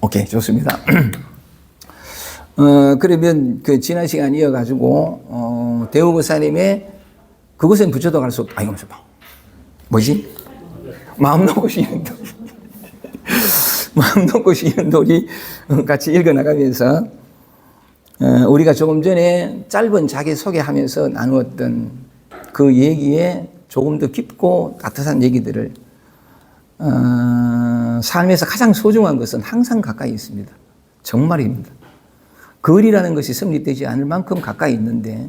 오케이, 좋습니다. 그러면 그 지난 시간 이어가지고, 대우 목사님의 그곳엔 붙여도 갈 수 없다. 이거 뭐지? 마음 놓고 쉬는 돌이. 마음 놓고 쉬는 돌이 같이 읽어나가면서, 우리가 조금 전에 짧은 자기소개하면서 나누었던 그 얘기에 조금 더 깊고 따뜻한 얘기들을, 삶에서 가장 소중한 것은 항상 가까이 있습니다. 정말입니다. 거리라는 것이 성립되지 않을 만큼 가까이 있는데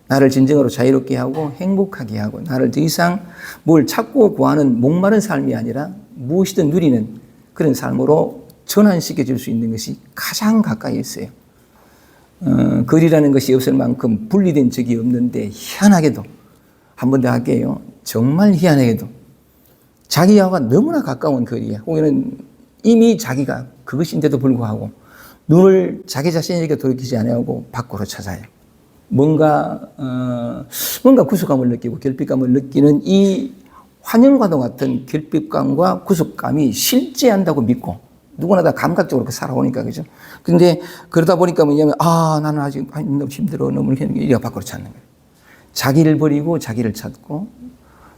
나를 진정으로 자유롭게 하고 행복하게 하고 나를 더 이상 뭘 찾고 구하는 목마른 삶이 아니라 무엇이든 누리는 그런 삶으로 전환시켜 줄 수 있는 것이 가장 가까이 있어요. 거리라는 것이 없을 만큼 분리된 적이 없는데 희한하게도 한 번 더 할게요. 정말 희한하게도 자기와 너무나 가까운 거리에 혹은 이미 자기가 그것인데도 불구하고 눈을 자기 자신에게 돌이키지 않고 밖으로 찾아요. 뭔가 구속감을 느끼고 결핍감을 느끼는 이 환영과도 같은 결핍감과 구속감이 실제한다고 믿고 누구나 다 감각적으로 살아오니까 그죠. 근데 그러다 보니까 뭐냐면 나는 아직 너무 힘들어 너무 힘들어 이래 밖으로 찾는 거예요. 자기를 버리고 자기를 찾고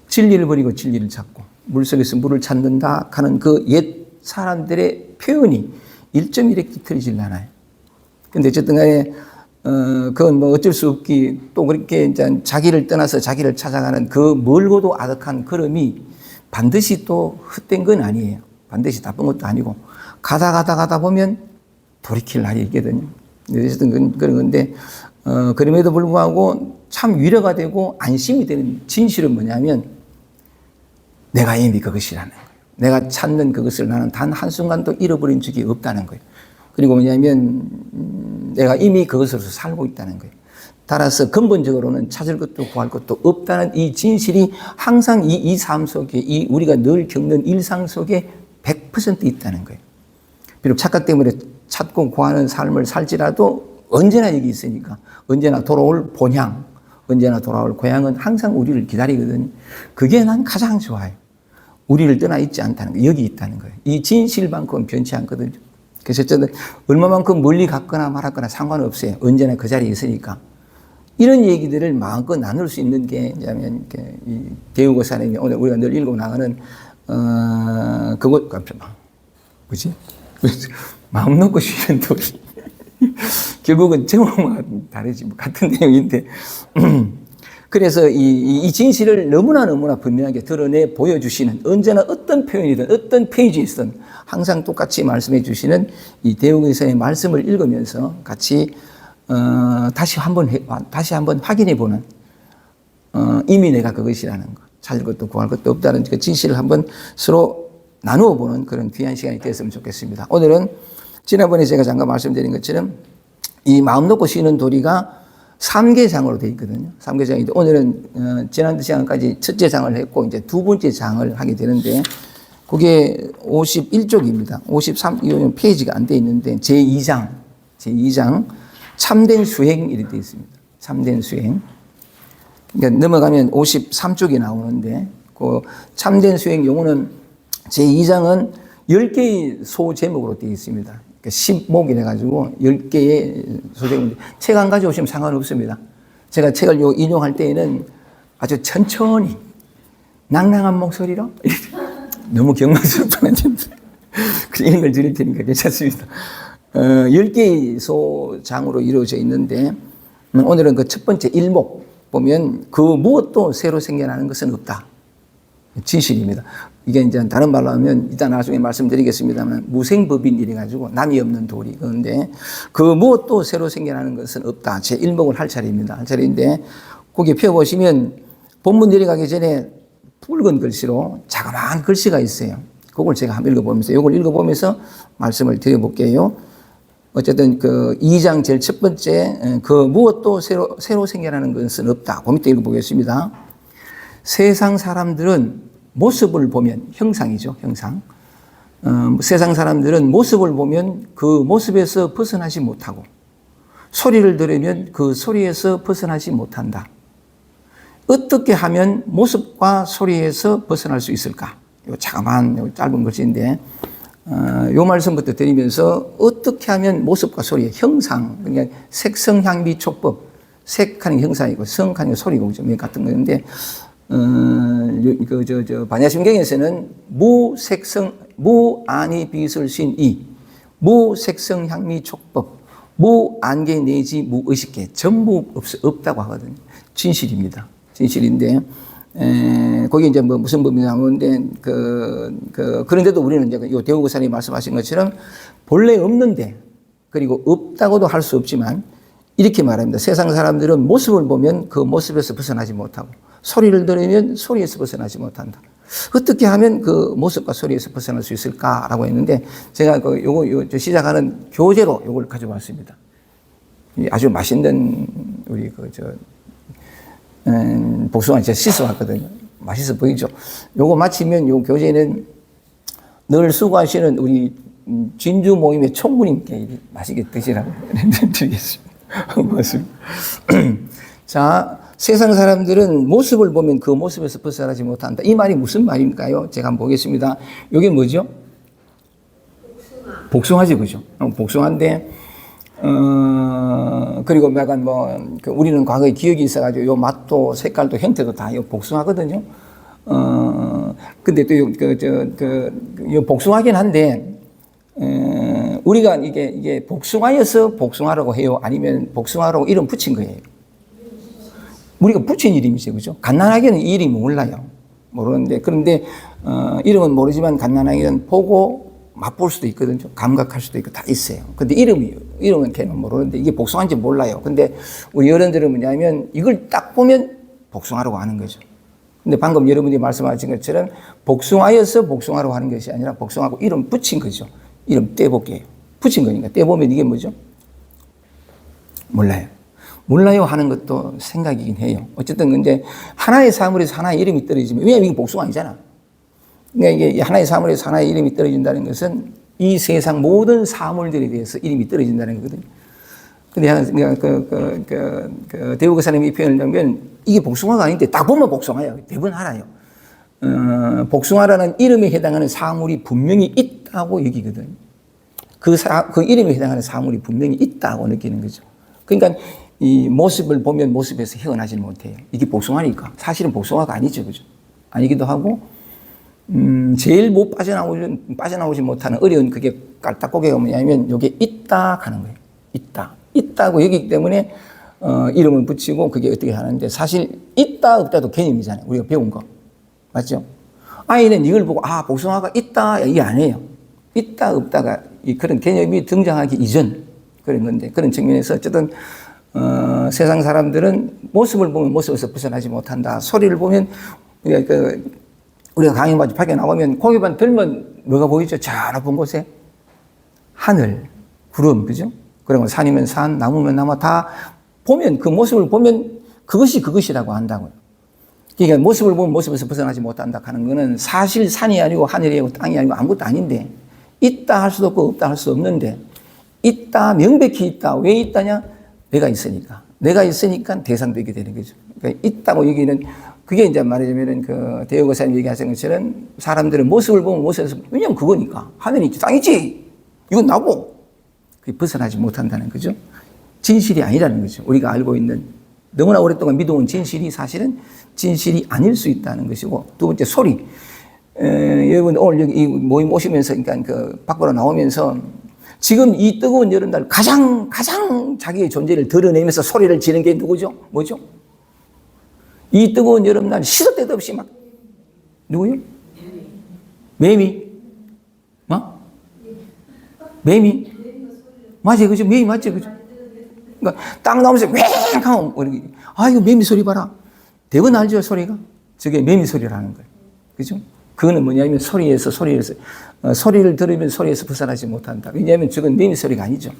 진리를 버리고 진리를 찾고 물속에서 물을 찾는다 하는 그 옛 사람들의 표현이 1.1에 뒤틀리질 않아요. 근데 어쨌든 간에, 그건 뭐 어쩔 수 없기 또 그렇게 이제 자기를 떠나서 자기를 찾아가는 그 멀고도 아득한 걸음이 반드시 또 헛된 건 아니에요. 반드시 나쁜 것도 아니고 가다 보면 돌이킬 날이 있거든요. 어쨌든 그런 건데, 그럼에도 불구하고 참 위로가 되고 안심이 되는 진실은 뭐냐면 내가 이미 그것이라는 거예요. 내가 찾는 그것을 나는 단 한순간도 잃어버린 적이 없다는 거예요. 그리고 뭐냐면 내가 이미 그것으로서 살고 있다는 거예요. 따라서 근본적으로는 찾을 것도 구할 것도 없다는 이 진실이 항상 이 삶 속에 이 우리가 늘 겪는 일상 속에 100% 있다는 거예요. 비록 착각 때문에 찾고 구하는 삶을 살지라도 언제나 여기 있으니까 언제나 돌아올 본향, 언제나 돌아올 고향은 항상 우리를 기다리거든요. 그게 난 가장 좋아요. 우리를 떠나 있지 않다는 거, 여기 있다는 거예요. 이 진실만큼은 변치 않거든요. 그래서 저는 얼마만큼 멀리 갔거나 말았거나 상관없어요. 언제나 그 자리에 있으니까. 이런 얘기들을 마음껏 나눌 수 있는 게, 뭐냐면, 이 대우고사님이 오늘 우리가 늘 읽고 나가는, 그것, 뭐지? 마음 놓고 쉬는 돌이. 결국은 제목과 다르지, 뭐 같은 내용인데. 그래서 이 진실을 너무나 분명하게 드러내 보여주시는 언제나 어떤 표현이든 어떤 페이지에서든 항상 똑같이 말씀해 주시는 이 대우기서의 말씀을 읽으면서 같이 다시 한번 확인해 보는 이미 내가 그것이라는 것, 찾을 것도 구할 것도 없다는 그 진실을 한번 서로 나누어 보는 그런 귀한 시간이 되었으면 좋겠습니다. 오늘은 지난번에 제가 잠깐 말씀드린 것처럼 이 마음 놓고 쉬는 도리가 3개 장으로 되어 있거든요. 3개 장인데 오늘은 지난 시간까지 첫째 장을 했고 이제 두 번째 장을 하게 되는데 그게 51쪽입니다. 53 이 페이지가 안 돼 있는데 제2장 참된 수행 이렇게 되어 있습니다. 참된 수행. 그러니까 넘어가면 53쪽이 나오는데 그 참된 수행 용어는 제2장은 10개의 소제목으로 되어 있습니다. 10목이라 가지고 10개의 소제목인데 책 안 가져오시면 상관없습니다. 제가 책을 인용할 때에는 아주 천천히 낭낭한 목소리로 너무 경망스럽다는 그런 걸 드릴 테니까 괜찮습니다. 10개의 소장으로 이루어져 있는데 오늘은 그 첫 번째 1목 보면 그 무엇도 새로 생겨나는 것은 없다. 진실입니다. 이게 이제 다른 말로 하면 이따 나중에 말씀드리겠습니다만 무생법인 이래 가지고 남이 없는 도리. 그런데 그 무엇도 새로 생겨나는 것은 없다. 제 1목을 할 차례입니다. 할 차례인데 거기 펴보시면 본문 내려가기 전에 붉은 글씨로 자그마한 글씨가 있어요. 그걸 제가 한번 읽어보면서 이걸 읽어보면서 말씀을 드려볼게요. 어쨌든 그 2장 제일 첫 번째 그 무엇도 새로 생겨나는 것은 없다. 그 밑에 읽어보겠습니다. 세상 사람들은 모습을 보면 형상이죠. 형상. 세상 사람들은 모습을 보면 그 모습에서 벗어나지 못하고 소리를 들으면 그 소리에서 벗어나지 못한다. 어떻게 하면 모습과 소리에서 벗어날 수 있을까? 이 자그마한 짧은 글씨인데 요 말씀부터 드리면서 어떻게 하면 모습과 소리의 형상, 그러니까 색성 향미 촉법, 색하는 형상이고 성하는 소리고 같은 건데, 반야심경에서는 무색성, 무안이 비설신이, 무색성 향미 촉법, 무안개 내지 무의식계, 전부 없다고 하거든요. 진실입니다. 진실인데, 거기 이제 뭐 무슨 법이 나오는데, 그런데도 우리는 이제 요 대우고사님이 말씀하신 것처럼 본래 없는데, 그리고 없다고도 할 수 없지만, 이렇게 말합니다. 세상 사람들은 모습을 보면 그 모습에서 벗어나지 못하고, 소리를 들으면 소리에서 벗어나지 못한다. 어떻게 하면 그 모습과 소리에서 벗어날 수 있을까라고 했는데, 제가 요거 시작하는 교재로 요걸 가져왔습니다. 아주 맛있는 우리 복숭아 제가 씻어왔거든요. 맛있어 보이죠? 요거 마치면 요 교재는 늘 수고하시는 우리 진주 모임의 총무님께 맛있게 드시라고 드리겠습니다. 고맙습니다. 자, 세상 사람들은 모습을 보면 그 모습에서 벗어나지 못한다. 이 말이 무슨 말인가요? 제가 한번 보겠습니다. 이게 뭐죠? 복숭아지, 그죠? 복숭아인데, 그리고 약간 우리는 과거에 기억이 있어가지고 요 맛도 색깔도 형태도 다 요 복숭아거든요. 근데 또 요 복숭아긴 한데, 우리가 이게 복숭아여서 복숭아라고 해요? 아니면 복숭아라고 이름 붙인 거예요? 우리가 붙인 이름이죠, 그죠? 갓난아기는 이 이름이 몰라요. 모르는데, 그런데, 이름은 모르지만 갓난아기는 보고 맛볼 수도 있거든요. 감각할 수도 있고 다 있어요. 근데 이름은 걔는 모르는데 이게 복숭아인지 몰라요. 근데 우리 어른들은 뭐냐면 이걸 딱 보면 복숭아라고 하는 거죠. 근데 방금 여러분이 말씀하신 것처럼 복숭아여서 복숭아라고 하는 것이 아니라 복숭아하고 이름 붙인 거죠. 이름 떼볼게요. 붙인 거니까. 떼보면 이게 뭐죠? 몰라요. 몰라요 하는 것도 생각이긴 해요. 어쨌든 근데 하나의 사물에서 하나의 이름이 떨어지면, 왜냐면 이게 복숭아 아니잖아. 그러니까 이게 하나의 사물에서 하나의 이름이 떨어진다는 것은 이 세상 모든 사물들에 대해서 이름이 떨어진다는 거거든요. 근데 대우거사님이 이 표현을 하면 이게 복숭아가 아닌데 딱 보면 복숭아예요. 대부분 알아요. 복숭아라는 이름에 해당하는 사물이 분명히 있다고 여기거든요. 그 이름에 해당하는 사물이 분명히 있다고 느끼는 거죠. 그러니까 이 모습을 보면 모습에서 헤어나지는 못해요. 이게 복숭아니까. 사실은 복숭아가 아니죠. 그죠? 아니기도 하고, 제일 빠져나오지 못하는 어려운 그게 깔딱고개가 뭐냐면, 요게 있다 하는 거예요. 있다고 여기기 때문에, 이름을 붙이고 그게 어떻게 하는데, 사실 있다, 없다도 개념이잖아요. 우리가 배운 거. 맞죠? 아이는 이걸 보고, 아, 복숭아가 있다, 이게 아니에요. 있다, 없다가 그런 개념이 등장하기 이전 그런 건데, 그런 측면에서 어쨌든, 세상 사람들은 모습을 보면 모습에서 벗어나지 못한다. 소리를 보면, 우리가 강의마저 밖에 나오면 고개만 들면 뭐가 보이죠? 저 높은 곳에 하늘, 구름, 그죠? 그리고 산이면 산, 나무면 나무 다 보면 그 모습을 보면 그것이 그것이라고 한다고요. 그러니까 모습을 보면 모습에서 벗어나지 못한다 하는 거는 사실 산이 아니고 하늘이 아니고 땅이 아니고 아무것도 아닌데, 있다 할 수도 없고 없다 할 수 없는데, 있다, 명백히 있다. 왜 있다냐? 내가 있으니까 대상도 있게 되는 거죠. 그러니까 있다고 여기는, 그게 이제 말하자면은 대우거사님 얘기하신 것처럼 사람들은 모습을 보면 모습에서, 왜냐면 그거니까. 하늘이 있지, 땅이 있지. 이건 나고. 그게 벗어나지 못한다는 거죠. 진실이 아니라는 거죠. 우리가 알고 있는, 너무나 오랫동안 믿어온 진실이 사실은 진실이 아닐 수 있다는 것이고, 두 번째 소리. 여러분 오늘 여기 이 모임 오시면서, 그러니까 밖으로 나오면서 지금 이 뜨거운 여름날 가장 자기의 존재를 드러내면서 소리를 지르는 게 누구죠? 뭐죠? 이 뜨거운 여름날 시도 때도 없이 막, 누구요? 매미. 뭐? 매미. 맞아요. 그죠? 매미 맞죠? 그죠? 그러니까 딱 나오면서 왱 하면, 이거 매미 소리 봐라. 대부분 알죠? 소리가? 저게 매미 소리라는 거예요. 그죠? 그거는 뭐냐면 소리를 들으면 소리에서 벗어나지 못한다. 왜냐하면 저건 매미 소리가 아니죠.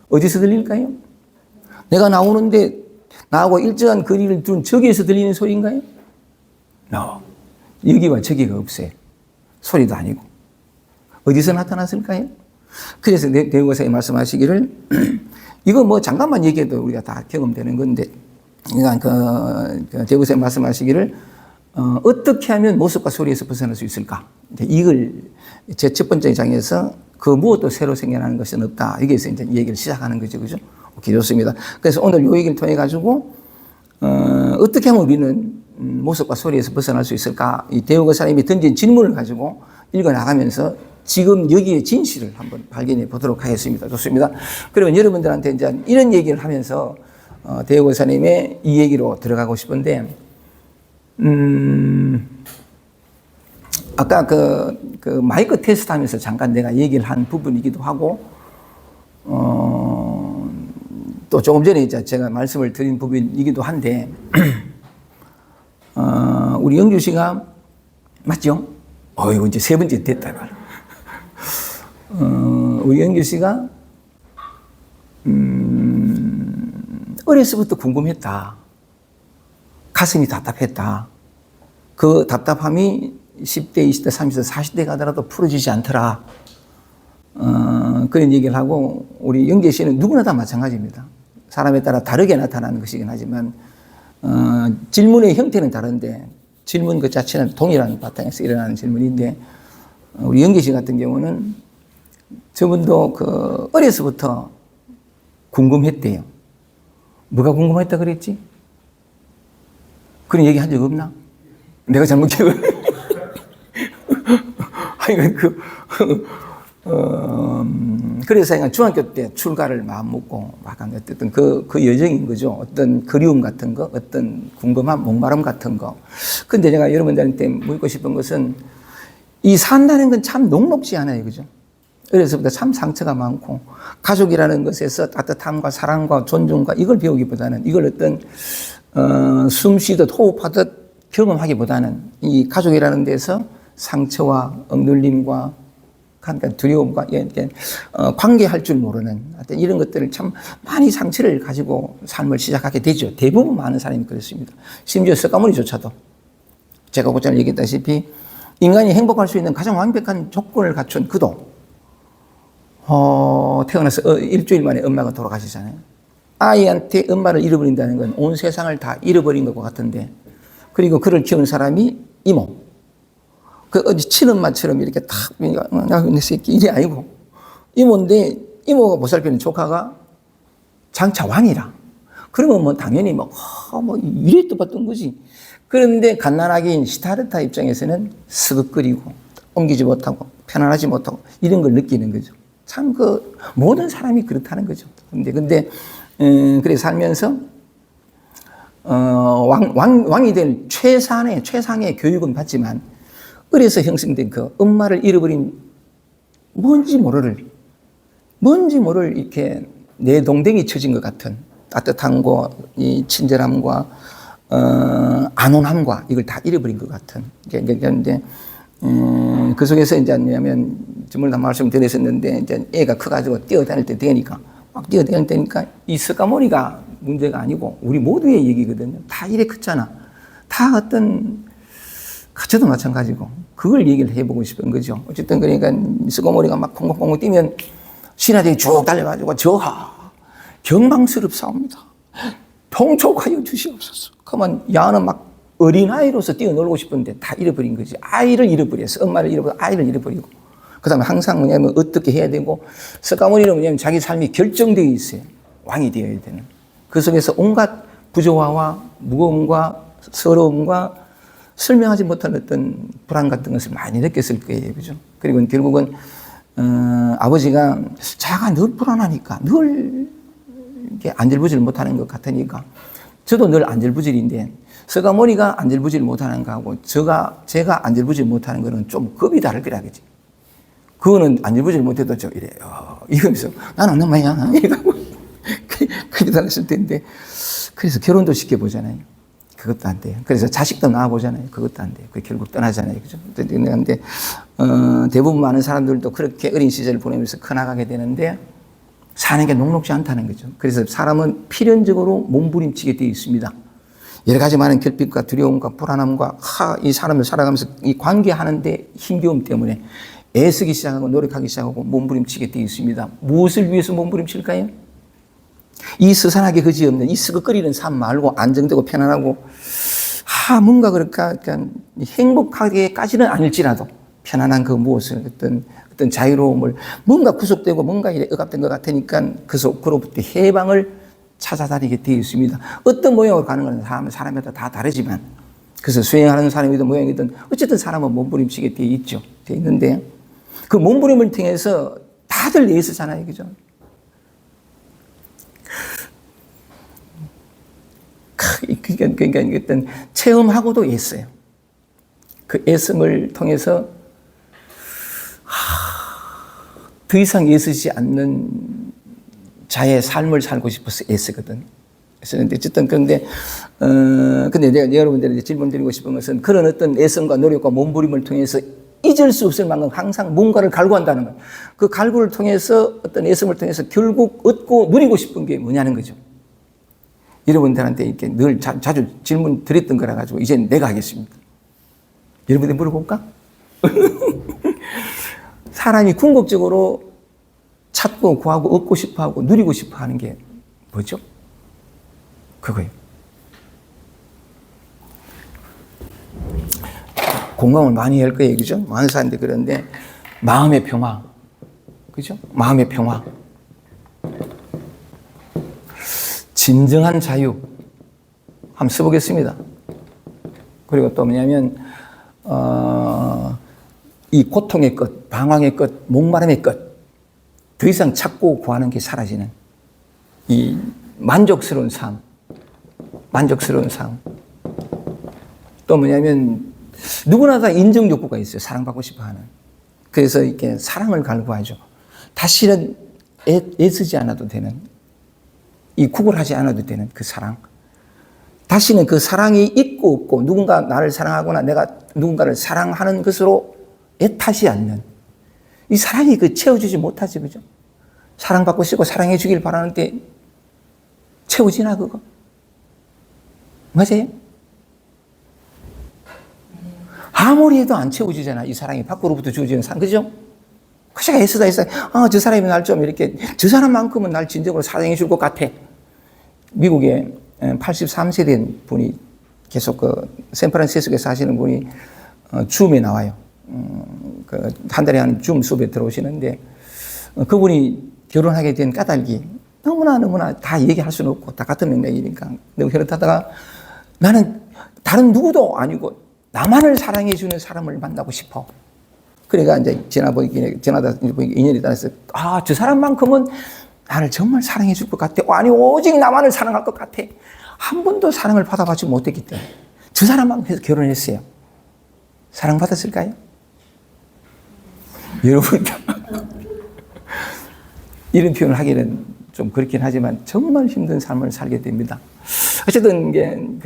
어디서 들릴까요? 내가 나오는데 나하고 일정한 거리를 둔 저기에서 들리는 소리인가요? No. 여기와 저기가 없어요. 소리도 아니고. 어디서 나타났을까요? 그래서 대우거사에 말씀하시기를 이거 뭐 잠깐만 얘기해도 우리가 다 경험되는 건데, 그러니까 대우거사에 말씀하시기를 어떻게 하면 모습과 소리에서 벗어날 수 있을까? 이걸 제 첫 번째 장에서 그 무엇도 새로 생겨나는 것은 없다. 여기에서 이제 얘기를 시작하는 거죠. 그죠? 오케이, 좋습니다. 그래서 오늘 요 얘기를 통해 가지고, 어떻게 하면 우리는 모습과 소리에서 벗어날 수 있을까? 이 대우가 사람이 던진 질문을 가지고 읽어 나가면서 지금 여기에 진실을 한번 발견해 보도록 하겠습니다. 좋습니다. 그러면 여러분들한테 이제 이런 얘기를 하면서 대우가 사님의 이 얘기로 들어가고 싶은데, 아까 그 마이크 테스트 하면서 잠깐 내가 얘기를 한 부분이기도 하고, 또 조금 전에 이제 제가 말씀을 드린 부분이기도 한데, 우리 영주 씨가, 맞죠? 이거 이제 세 번째 됐다, 말. 우리 영주 씨가, 어려서부터 궁금했다. 가슴이 답답했다. 그 답답함이 10대, 20대, 30대, 40대 가더라도 풀어지지 않더라. 그런 얘기를 하고, 우리 영재 씨는 누구나 다 마찬가지입니다. 사람에 따라 다르게 나타나는 것이긴 하지만, 질문의 형태는 다른데, 질문 그 자체는 동일한 바탕에서 일어나는 질문인데, 우리 영재 씨 같은 경우는 저분도 그 어려서부터 궁금했대요. 뭐가 궁금했다 그랬지? 그런 얘기 한 적 없나? 내가 잘못 기억을. 아니, 그래서 그냥 중학교 때 출가를 마음 먹고 막 어떤 그 여정인 거죠. 어떤 그리움 같은 거, 어떤 궁금함, 목마름 같은 거. 근데 제가 여러분들한테 묻고 싶은 것은 이 산다는 건 참 녹록지 않아요. 그죠? 어려서부터 참 상처가 많고 가족이라는 것에서 따뜻함과 사랑과 존중과 이걸 배우기보다는 이걸 어떤 숨 쉬듯 호흡하듯 경험하기보다는 이 가족이라는 데서 상처와 억눌림과 두려움과 관계할 줄 모르는 어떤 이런 것들을 참 많이 상처를 가지고 삶을 시작하게 되죠. 대부분 많은 사람이 그렇습니다. 심지어 석가모니조차도 제가 고전에 얘기했다시피 인간이 행복할 수 있는 가장 완벽한 조건을 갖춘 그도 태어나서 일주일 만에 엄마가 돌아가시잖아요. 아이한테 엄마를 잃어버린다는 건 온 세상을 다 잃어버린 것과 같은데, 그리고 그를 키운 사람이 이모. 어디 친엄마처럼 이렇게 탁, 내 새끼, 이게 아니고, 이모인데, 이모가 보살피는 조카가 장차 왕이라. 그러면 뭐 당연히 이래 또 봤던 거지. 그런데 갓난아기인 시타르타 입장에서는 스긋거리고, 옮기지 못하고, 편안하지 못하고, 이런 걸 느끼는 거죠. 참 모든 사람이 그렇다는 거죠. 근데, 그래 살면서, 왕이 된 최상의 교육은 받지만, 어려서 형성된 그 엄마를 잃어버린 뭔지 모를 이렇게 내동댕이 쳐진 것 같은 따뜻함과 이 친절함과, 안온함과 이걸 다 잃어버린 것 같은. 이제, 그 속에서 이제 뭐냐면, 전부 다 말씀드렸었는데, 이제 애가 커가지고 뛰어다닐 때 되니까, 막 뛰어다닐 때니까 이 석가모니가 문제가 아니고 우리 모두의 얘기거든요. 다 이래 컸잖아. 다 저도 마찬가지고 그걸 얘기를 해보고 싶은 거죠. 어쨌든 그러니까 석가모니가 막 콩콩콩 뛰면 신하들이 쭉 달려가지고 저하 경망스럽사옵니다. 통촉하여 주시옵소서. 그러면 야는 막 어린아이로서 뛰어놀고 싶은데 다 잃어버린 거지. 아이를 잃어버렸어. 엄마를 잃어버리고 아이를 잃어버리고. 그 다음에 항상 뭐냐면 어떻게 해야 되고, 석가모니는 뭐냐면 자기 삶이 결정되어 있어요. 왕이 되어야 되는. 그 속에서 온갖 부조화와 무거움과 서러움과 설명하지 못한 어떤 불안 같은 것을 많이 느꼈을 거예요. 그죠? 그리고 결국은, 아버지가 자가 늘 불안하니까, 늘 이렇게 안절부절 못하는 것 같으니까, 저도 늘 안절부절인데, 석가모니가 안절부절 못하는 거하고 제가 안절부절 못하는 거는 좀 급이 다를 거라 그지. 그거는 안절부절 못해도 저 이래요. 이러면서 나는 엄마야. 이러고 그게 달랐을 텐데, 그래서 결혼도 시켜보잖아요. 그것도 안 돼요. 그래서 자식도 낳아보잖아요. 그것도 안 돼요. 그 결국 떠나잖아요. 그죠? 그런데 대부분 많은 사람들도 그렇게 어린 시절을 보내면서 커나가게 되는데 사는 게 녹록지 않다는 거죠. 그래서 사람은 필연적으로 몸부림치게 되어 있습니다. 여러 가지 많은 결핍과 두려움과 불안함과 이 사람을 살아가면서 이 관계하는데 힘겨움 때문에 애쓰기 시작하고 노력하기 시작하고 몸부림치게 되어 있습니다. 무엇을 위해서 몸부림칠까요? 이 스산하게 그지없는 이 스긋거리는 삶 말고 안정되고 편안하고 뭔가 그럴까, 행복하게까지는 아닐지라도 편안한 그 무엇을 어떤 자유로움을 뭔가 구속되고 뭔가 이래 억압된 것 같으니까 그로부터 해방을 찾아다니게 되어 있습니다. 어떤 모양으로 가는 건 사람마다 다 다르지만, 그래서 수행하는 사람이든 모양이든 어쨌든 사람은 몸부림치게 되어 있죠. 되어 있는데 그 몸부림을 통해서 다들 애쓰잖아요. 그죠? 그러니까 어떤 체험하고도 애써요. 그 애씀을 통해서 더 이상 애쓰지 않는 자의 삶을 살고 싶어서 애쓰거든. 애쓰는데 어쨌든 근데 내가 여러분들에게 질문 드리고 싶은 것은 그런 어떤 애씀과 노력과 몸부림을 통해서 잊을 수 없을 만큼 항상 뭔가를 갈구한다는 것. 그 갈구를 통해서 어떤 애씀을 통해서 결국 얻고 누리고 싶은 게 뭐냐는 거죠. 여러분들한테 이렇게 늘 자주 질문 드렸던 거라 가지고 이제 내가 하겠습니다. 여러분들 물어볼까? 사람이 궁극적으로 찾고 구하고 얻고 싶어하고 누리고 싶어하는 게 뭐죠? 그거예요. 공감을 많이 할 거예요, 그죠? 많은 사람들이 그런데 마음의 평화, 그죠? 마음의 평화, 진정한 자유 한번 써보겠습니다. 그리고 또 뭐냐면 이 고통의 끝, 방황의 끝, 목마름의 끝, 더 이상 찾고 구하는 게 사라지는 이 만족스러운 삶, 만족스러운 삶. 또 뭐냐면 누구나 다 인정 욕구가 있어요. 사랑받고 싶어하는. 그래서 이렇게 사랑을 갈구하죠. 다시는 애쓰지 않아도 되는, 이 구걸하지 않아도 되는 그 사랑. 다시는 그 사랑이 있고 없고 누군가 나를 사랑하거나 내가 누군가를 사랑하는 것으로 애타지 않는 이 사랑이 채워주지 못하지, 그죠? 사랑받고 싶고 사랑해 주길 바라는데 채워지나 그거? 맞아요? 아무리 해도 안 채워지잖아. 이 사랑이 밖으로부터 주어지는 사랑, 그죠? 그제가 애쓰다 저 사람이 날 좀 이렇게 저 사람만큼은 날 진정으로 사랑해 줄 것 같아. 미국에 83세 된 분이 계속 샌프란시스코에 사시는 분이 줌에 나와요. 한 달에 하는 줌 수업에 들어오시는데 그분이 결혼하게 된 까닭이 너무나 다 얘기할 수는 없고 다 같은 맥락이니까 너무 그렇다다가 나는 다른 누구도 아니고 나만을 사랑해 주는 사람을 만나고 싶어. 그러니까 이제 지나다 보니까 인연이 닿아서 저 사람만큼은 나를 정말 사랑해 줄 것 같아. 아니 오직 나만을 사랑할 것 같아. 한 번도 사랑을 받아보지 못했기 때문에 저 사람만큼 해서 결혼했어요. 사랑받았을까요? 여러분 이런 표현을 하기는 좀 그렇긴 하지만 정말 힘든 삶을 살게 됩니다. 어쨌든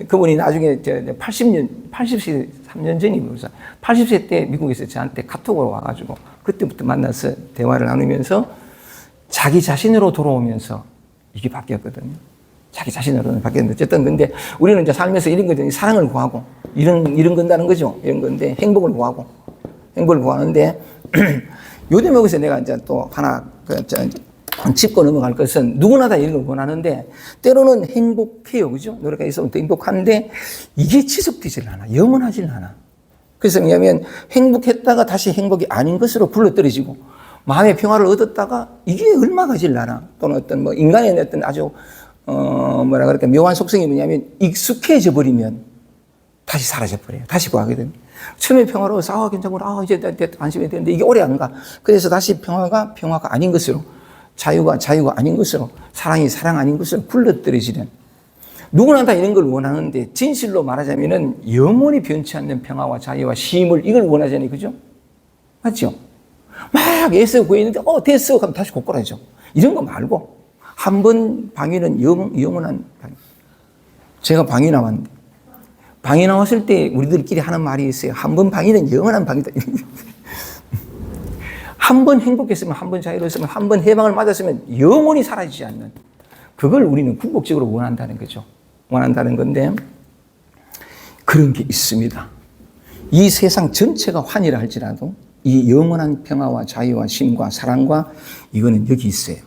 그분이 나중에 80세 3년 전이면서 80세 때 미국에서 저한테 카톡으로 와가지고 그때부터 만나서 대화를 나누면서 자기 자신으로 돌아오면서 이게 바뀌었거든요. 자기 자신으로 바뀌었는데 어쨌든 근데 우리는 이제 살면서 이런 거죠. 사랑을 구하고 이런 건다는 거죠. 이런 건데 행복을 구하는데 요즘 여기서 내가 이제 또 하나 짚고 넘어갈 것은 누구나 다 이런 걸 원하는데 때로는 행복해요. 그죠? 노래가 있으면 더 행복한데 이게 지속되질 않아. 영원하질 않아. 그래서 뭐냐면 행복했다가 다시 행복이 아닌 것으로 굴러떨어지고 마음의 평화를 얻었다가 이게 얼마 가질 않아. 또는 어떤 인간의 어떤 아주 묘한 속성이 뭐냐면 익숙해져 버리면 다시 사라져 버려요. 다시 구하거든요. 처음에 평화로워 괜찮고 이제 안심이 되는데 이게 오래 안 가. 그래서 다시 평화가 아닌 것으로 자유가 아닌 것으로 사랑이 사랑 아닌 것으로 굴러떨어지는 누구나 다 이런 걸 원하는데 진실로 말하자면은 영원히 변치 않는 평화와 자유와 쉼을 이걸 원하잖아요. 그죠? 맞죠? 막 애쓰고 구했는데 됐어 그럼 다시 고꾸라져. 이런 거 말고 한 번 방위는 영원한 방위. 제가 방위 나왔는데 방위 나왔을 때 우리들끼리 하는 말이 있어요. 한 번 방위는 영원한 방위다. 한 번 행복했으면, 한 번 자유로웠으면, 한 번 해방을 맞았으면 영원히 사라지지 않는 그걸 우리는 궁극적으로 원한다는 거죠. 원한다는 건데 그런 게 있습니다. 이 세상 전체가 환희라 할지라도 이 영원한 평화와 자유와 쉼과 사랑과 이거는 여기 있어요.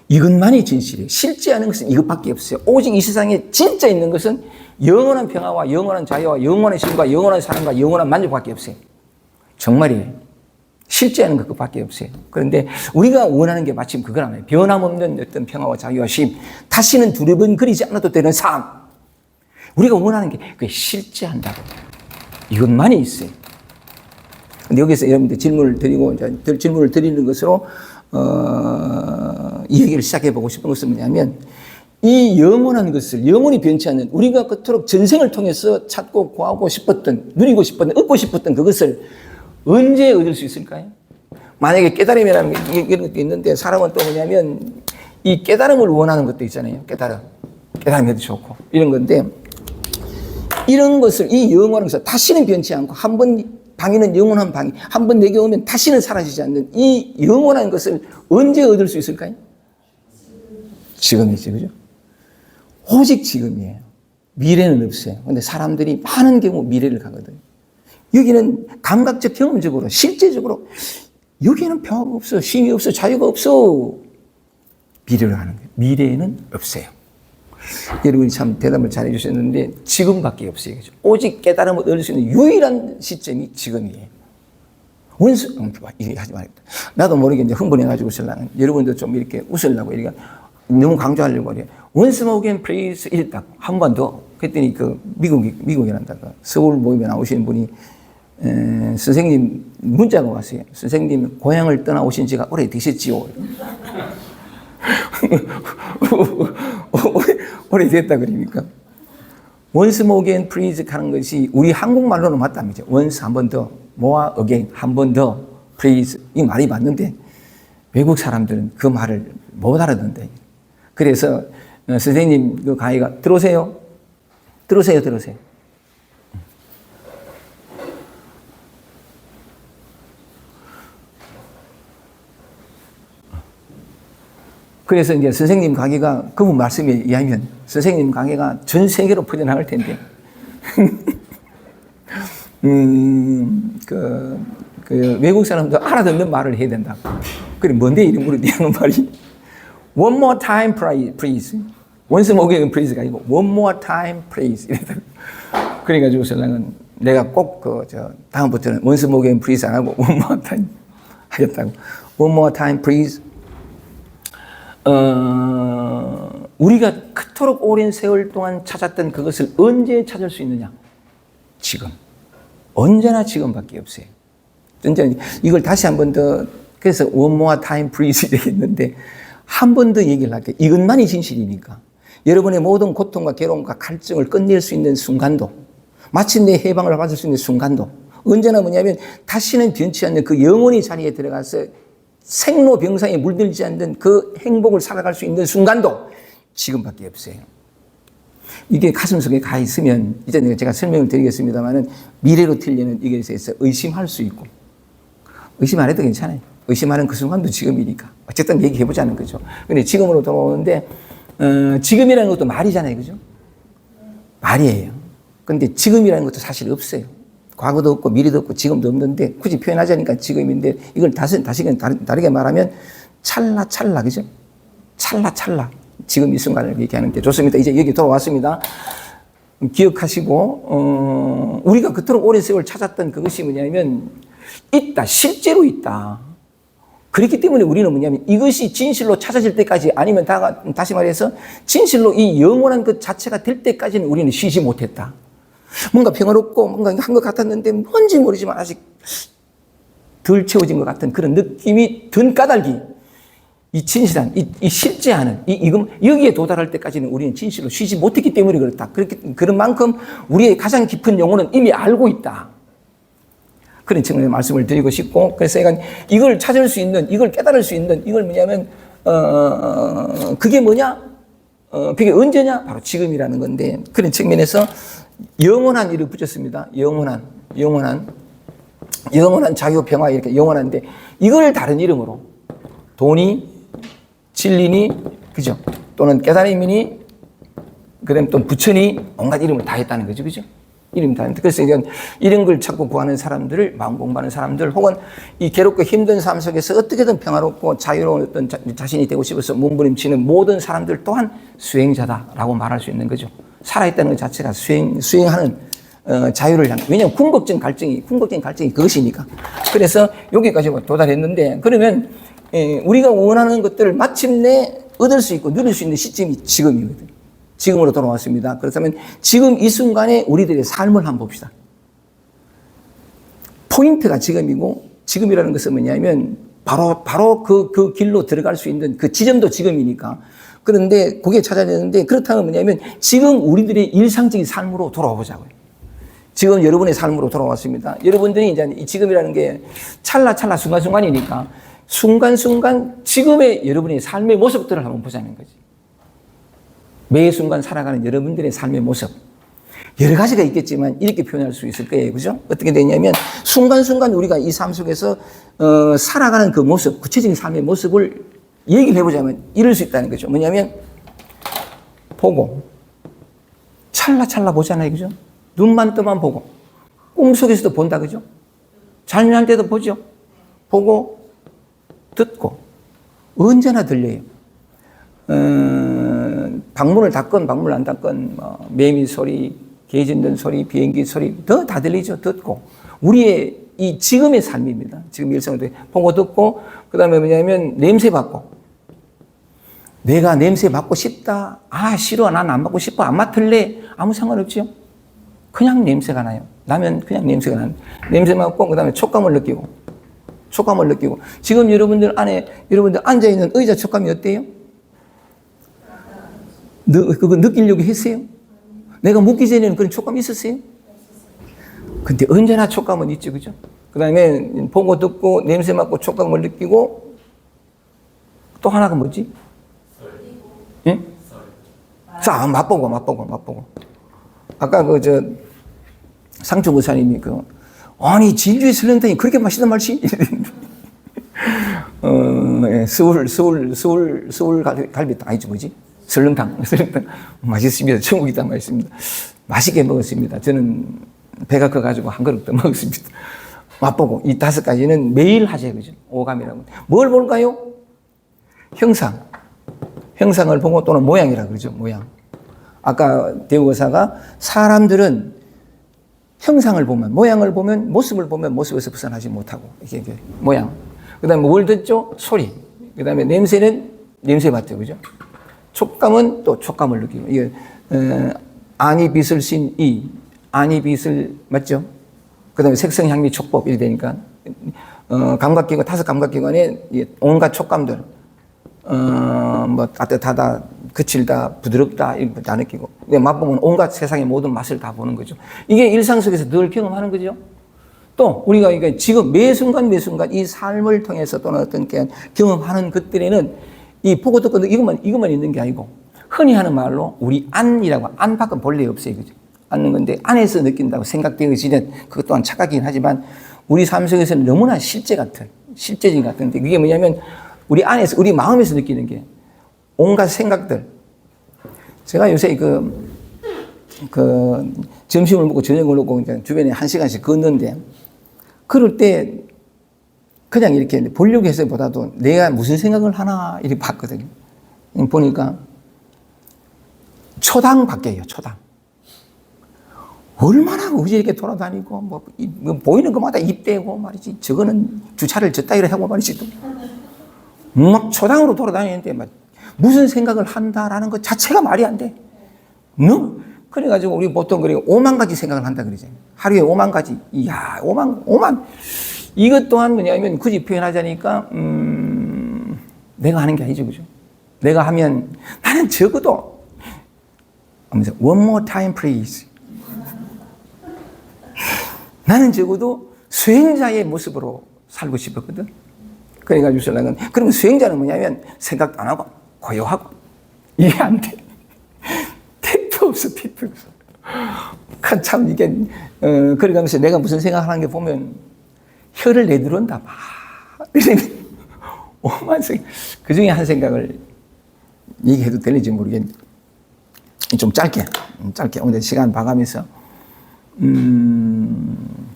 이것만이 진실이에요. 실제 하는 것은 이것밖에 없어요. 오직 이 세상에 진짜 있는 것은 영원한 평화와 영원한 자유와 영원한 쉼과 영원한 사랑과 영원한 만족밖에 없어요. 정말이에요. 실제 하는 그것밖에 없어요. 그런데 우리가 원하는 게 마침 그건 아니에요. 변함없는 어떤 평화와 자유와 쉼, 다시는 두려움거리지 않아도 되는 삶. 우리가 원하는 게 그게 실제 한다고. 이것만이 있어요. 근데 여기서 여러분들 질문을 드리고, 이제 질문을 드리는 것으로, 이 얘기를 시작해 보고 싶은 것은 뭐냐면, 이 영원한 것을, 영원히 변치 않는, 우리가 그토록 전생을 통해서 찾고 구하고 싶었던, 누리고 싶었던, 얻고 싶었던 그것을 언제 얻을 수 있을까요? 만약에 깨달음이라는 게 이런 것도 있는데, 사람은 또 뭐냐면, 이 깨달음을 원하는 것도 있잖아요. 깨달음이 좋고. 이런 건데, 이런 것을, 이 영원한 것을 다시는 변치 않고, 한 번 방위는 영원한 방위, 한 번 내게 오면 다시는 사라지지 않는 이 영원한 것을 언제 얻을 수 있을까요? 지금이지, 그죠? 오직 지금이에요. 미래는 없어요. 근데 사람들이 많은 경우 미래를 가거든요. 여기는 감각적, 경험적으로, 실제적으로, 여기는 평화가 없어, 쉼이 없어, 자유가 없어. 미래를 가는 거예요. 미래에는 없어요. 여러분이 참 대답을 잘 해주셨는데 지금밖에 없어요. 그죠? 오직 깨달음을 얻을 수 있는 유일한 시점이 지금이에요. 이게 하지 말겠다. 나도 모르게 이제 흥분해가지고 웃으려고. 여러분도 좀 이렇게 웃으려고. 이렇게 너무 강조하려고 그래요. Once more again, please. 이랬다. 한 번 더. 그랬더니 그 미국이란다. 그 서울 모임에 나오시는 분이 선생님 문자가 왔어요. 선생님 고향을 떠나오신 지가 오래되셨지요. 오래됐다 그러니까. once more again please 하는 것이 우리 한국말로는 맞답니다. once 한 번 더, more again 한 번 더, please 이 말이 맞는데 외국 사람들은 그 말을 못 알아듣는다. 그래서 선생님 그 강의가 들어오세요. 그래서 이제 선생님 강의가 그분 말씀에 의하면 선생님 강의가 전 세계로 퍼져나갈 텐데 그 외국 사람도 알아듣는 말을 해야 된다고. 그래 뭔데 이런 물어대는 말이 one more time please. once more again please가 아니고 one more time please. 그래가지고 신랑은 내가 꼭 다음부터는 once more again please 안 하고 one more time 하겠다고. one more time please. 우리가 그토록 오랜 세월 동안 찾았던 그것을 언제 찾을 수 있느냐? 지금. 언제나 지금밖에 없어요. 이걸 다시 한 번 더, 그래서 one more time please 얘기했는데, 한 번 더 얘기를 할게요. 이것만이 진실이니까. 여러분의 모든 고통과 괴로움과 갈증을 끝낼 수 있는 순간도, 마침내 해방을 받을 수 있는 순간도, 언제나 뭐냐면, 다시는 변치 않는 그 영혼의 자리에 들어가서 생로병사에 물들지 않는 그 행복을 살아갈 수 있는 순간도 지금밖에 없어요. 이게 가슴속에 가 있으면 이제 제가 설명을 드리겠습니다만은 미래로 틀리는 이것에 대해서 의심할 수 있고 의심 안 해도 괜찮아요. 의심하는 그 순간도 지금이니까 어쨌든 얘기해보자는 거죠. 근데 지금으로 돌아오는데 지금이라는 것도 말이잖아요, 그죠? 말이에요. 근데 지금이라는 것도 사실 없어요. 과거도 없고 미래도 없고 지금도 없는데 굳이 표현하자니까 지금인데 이걸 다르게 말하면 찰나 그죠? 찰나 지금 이 순간을 얘기하는데 좋습니다. 이제 여기 돌아왔습니다. 기억하시고 우리가 그토록 오랜 세월 찾았던 그것이 뭐냐면 있다. 실제로 있다. 그렇기 때문에 우리는 뭐냐면 이것이 진실로 찾아질 때까지 아니면 다시 말해서 진실로 이 영원한 것 자체가 될 때까지는 우리는 쉬지 못했다. 뭔가 평화롭고 뭔가 한 것 같았는데 뭔지 모르지만 아직 덜 채워진 것 같은 그런 느낌이 든 까닭이 이 진실한, 이 실제하는, 여기에 도달할 때까지는 우리는 진실로 쉬지 못했기 때문에 그렇다. 그런 만큼 우리의 가장 깊은 영혼은 이미 알고 있다. 그런 측면의 말씀을 드리고 싶고, 그래서 이걸 찾을 수 있는, 이걸 깨달을 수 있는, 이걸 뭐냐면, 그게 뭐냐? 그게 언제냐? 바로 지금이라는 건데, 그런 측면에서 영원한 일을 붙였습니다. 영원한 자유, 평화, 이렇게 영원한데, 이걸 다른 이름으로, 돈이, 진리니, 그죠? 또는 깨달음이니, 그다음 또 부처니, 온갖 이름을 다 했다는 거죠, 그죠? 이름이 다. 그래서 이런 걸 찾고 구하는 사람들을, 마음 공부하는 사람들, 혹은 이 괴롭고 힘든 삶 속에서 어떻게든 평화롭고 자유로운 어떤 자신이 되고 싶어서 몸부림치는 모든 사람들 또한 수행자다라고 말할 수 있는 거죠. 살아있다는 것 자체가 수행하는 자유를 향해. 왜냐하면 궁극적인 갈증이 그것이니까. 그래서 여기까지 도달했는데, 그러면 우리가 원하는 것들을 마침내 얻을 수 있고 누릴 수 있는 시점이 지금이거든요. 지금으로 돌아왔습니다. 그렇다면 지금 이 순간에 우리들의 삶을 한번 봅시다. 포인트가 지금이고, 지금이라는 것은 뭐냐면 바로 그 길로 들어갈 수 있는 그 지점도 지금이니까. 그런데 그게 찾아야 되는데, 그렇다면 뭐냐면 지금 우리들의 일상적인 삶으로 돌아와 보자고요. 지금 여러분의 삶으로 돌아왔습니다. 여러분들이 이제 이 지금이라는 게 찰나찰나 순간순간이니까 순간순간 지금의 여러분의 삶의 모습들을 한번 보자는 거지. 매 순간 살아가는 여러분들의 삶의 모습. 여러 가지가 있겠지만 이렇게 표현할 수 있을 거예요. 그죠? 어떻게 되냐면 순간순간 우리가 이 삶 속에서 살아가는 그 모습, 구체적인 삶의 모습을 얘기를 해보자면 이럴 수 있다는 거죠. 뭐냐면 보고 찰나찰나 보잖아요. 그죠? 눈만 뜨만 보고 꿈속에서도 본다. 그죠? 잠잘 때도 보죠. 보고 듣고 언제나 들려요. 방문을 닫건 방문을 안 닫건 매미 소리, 개 짖는 소리, 비행기 소리 다 들리죠. 듣고 우리의 이 지금의 삶입니다. 지금 일상을 보고 듣고 그다음에 뭐냐면 냄새 맡고 내가 냄새 맡고 싶다. 아 싫어 난 안 맡고 싶어 안 맡을래 아무 상관없지요. 그냥 냄새가 나요. 나면 그냥 냄새가 나요. 냄새 맡고 그다음에 촉감을 느끼고 지금 여러분들 안에 여러분들 앉아 있는 의자 촉감이 어때요? 그거 느끼려고 했어요? 내가 묻기 전에는 그런 촉감이 있었어요? 근데 언제나 촉감은 있죠, 그죠? 그 다음에 보고 듣고 냄새 맡고 촉감을 느끼고 또 하나가 뭐지? 예? 자, 맛보고. 아까 상충 의사님이 아니, 진주의 설렁탕이 그렇게 맛있단 말이지? 서울 갈비탕, 아니지, 뭐지? 설렁탕 맛있습니다. 천국이다 맛있습니다. 맛있게 먹었습니다. 저는 배가 커가지고 한 그릇 더 먹었습니다. 맛보고 이 5가지는 매일 하세요. 그죠? 오감이라고. 뭘 볼까요? 형상을 보고 또는 모양이라고 그러죠. 모양. 아까 대우의사가 사람들은 형상을 보면, 모양을 보면, 모습을 보면 모습에서 벗어나지 못하고 이게 모양. 그 다음에 뭘 듣죠? 소리. 그 다음에 냄새는 냄새 맡죠. 그죠? 촉감은 또 촉감을 느끼고, 이게, 안이 빛을 신 이, 안이 빛을, 맞죠? 그 다음에 색성, 향미, 촉법, 이렇게 되니까, 감각기관, 5 감각기관에 온갖 촉감들, 따뜻하다, 거칠다, 부드럽다, 이런 거 다 느끼고, 맛보면 온갖 세상의 모든 맛을 다 보는 거죠. 이게 일상 속에서 늘 경험하는 거죠. 또, 우리가 지금 매 순간 이 삶을 통해서 또는 어떤 경험하는 것들에는 이 보고 듣고 이것만 있는 게 아니고 흔히 하는 말로 우리 안이라고 안 밖은 본래 없어요. 그죠? 않는 건데 안에서 느낀다고 생각되어지는 그것 또한 착각이긴 하지만 우리 삶 속에서는 너무나 실제적인 같은데 그게 뭐냐면 우리 안에서 우리 마음에서 느끼는 게 온갖 생각들. 제가 요새 점심을 먹고 저녁을 먹고 주변에 1시간씩 걷는데 그럴 때 그냥 이렇게 보려고 해서보다도 내가 무슨 생각을 하나 이렇게 봤거든요. 보니까 초당 밖에요. 초당. 얼마나 그지 이렇게 돌아다니고 뭐 보이는 것마다 입대고 말이지. 저거는 주차를 저따위로 하고 말이지. 막 초당으로 돌아다니는데 막 무슨 생각을 한다라는 것 자체가 말이 안 돼. 그래가지고 우리 보통 5만 가지 생각을 한다 그러죠. 하루에 5만 가지. 이야, 5만. 이것 또한 뭐냐면 굳이 표현하자니까 내가 하는 게 아니죠. 그죠? 내가 하면 나는 적어도 one more time please. 나는 적어도 수행자의 모습으로 살고 싶었거든. 그래가지고 신랑은 그러면 수행자는 뭐냐면 생각도 안 하고 고요하고 이해 안 돼. 택도 없어. 참 이게 그래가면서 내가 무슨 생각하는 게 보면 혀를 내두른다. 막. 오만 생각. 그 중에 한 생각을 얘기해도 될지 모르겠는데, 좀 짧게 오늘 시간 봐가면서,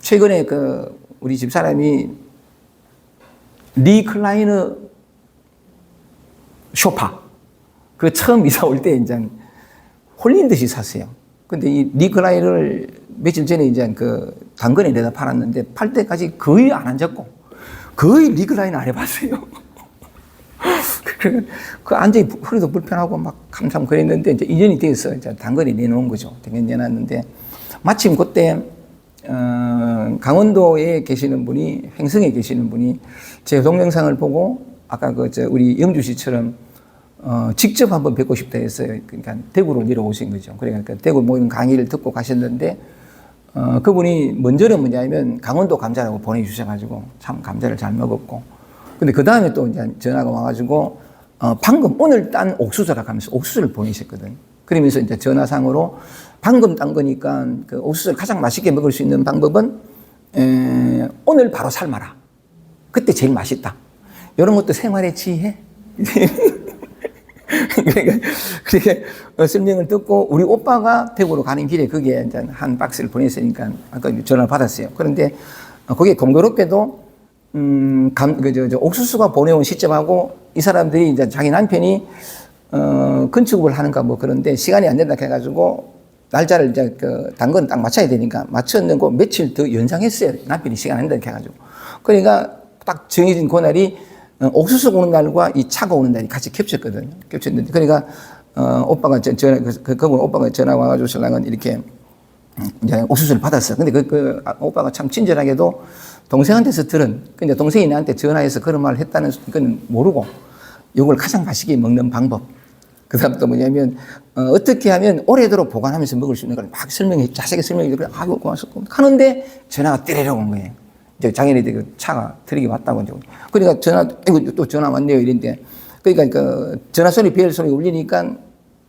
최근에 우리 집사람이 리클라이너 소파, 처음 이사 올 때 이제 홀린 듯이 샀어요. 근데 이 리클라이너를 며칠 전에 이제 당근에 내다 팔았는데 팔 때까지 거의 안 앉았고 거의 리클라이너 안 해봤어요. 앉아 허리도 불편하고 막 감참 그랬는데 이제 2년이 돼서 이제 당근에 내놓은 거죠. 당근에 내놨는데 마침 그때 강원도에 계시는 분이, 횡성에 계시는 분이 제 동영상을 보고 아까 우리 영주 씨처럼 직접 한번 뵙고 싶다 해서 그러니까 대구로 내려오신 거죠. 그러니까 대구 모임 강의를 듣고 가셨는데 그분이 먼저는 뭐냐면 강원도 감자라고 보내주셔가지고 참 감자를 잘 먹었고, 근데 그 다음에 또 이제 전화가 와가지고 방금 오늘 딴 옥수수라고 하면서 옥수수를 보내셨거든. 그러면서 이제 전화상으로 방금 딴 거니까 옥수수를 가장 맛있게 먹을 수 있는 방법은 오늘 바로 삶아라. 그때 제일 맛있다. 이런 것도 생활의 지혜. 그렇게 설명을 듣고 우리 오빠가 대구로 가는 길에 그게 이제 한 박스를 보냈으니까 아까 전화를 받았어요. 그런데 거기에 공교롭게도 옥수수가 보내온 시점하고 이 사람들이 이제 자기 남편이 건축을 하는가 뭐 그런데 시간이 안 된다 해가지고 날짜를 이제 당근 딱 맞춰야 되니까 맞췄는고 며칠 더 연장했어요. 남편이 시간 안 된다 해가지고. 그러니까 딱 정해진 그날이 옥수수 오는 날과 이 차가 오는 날이 같이 겹쳤거든요. 겹쳤는데 그러니까 오빠가 그분 오빠가 전화 와가지고 신랑은 이렇게 이제 옥수수를 받았어. 근데 오빠가 참 친절하게도 동생한테서 들은, 근데 동생이 나한테 전화해서 그런 말을 했다는 건 모르고 이걸 가장 맛있게 먹는 방법. 그 다음 또 뭐냐면 어떻게 하면 오래도록 보관하면서 먹을 수 있는 걸 막 자세하게 설명해 주고 아이고 고맙습니다 하는데 전화가 때리러 온 거예요. 이제 자기네들 그 차가 들이게 왔다고 이제. 그러니까 또 전화 왔네요 이랬는데, 그러니까 전화 소리 벨 소리 울리니까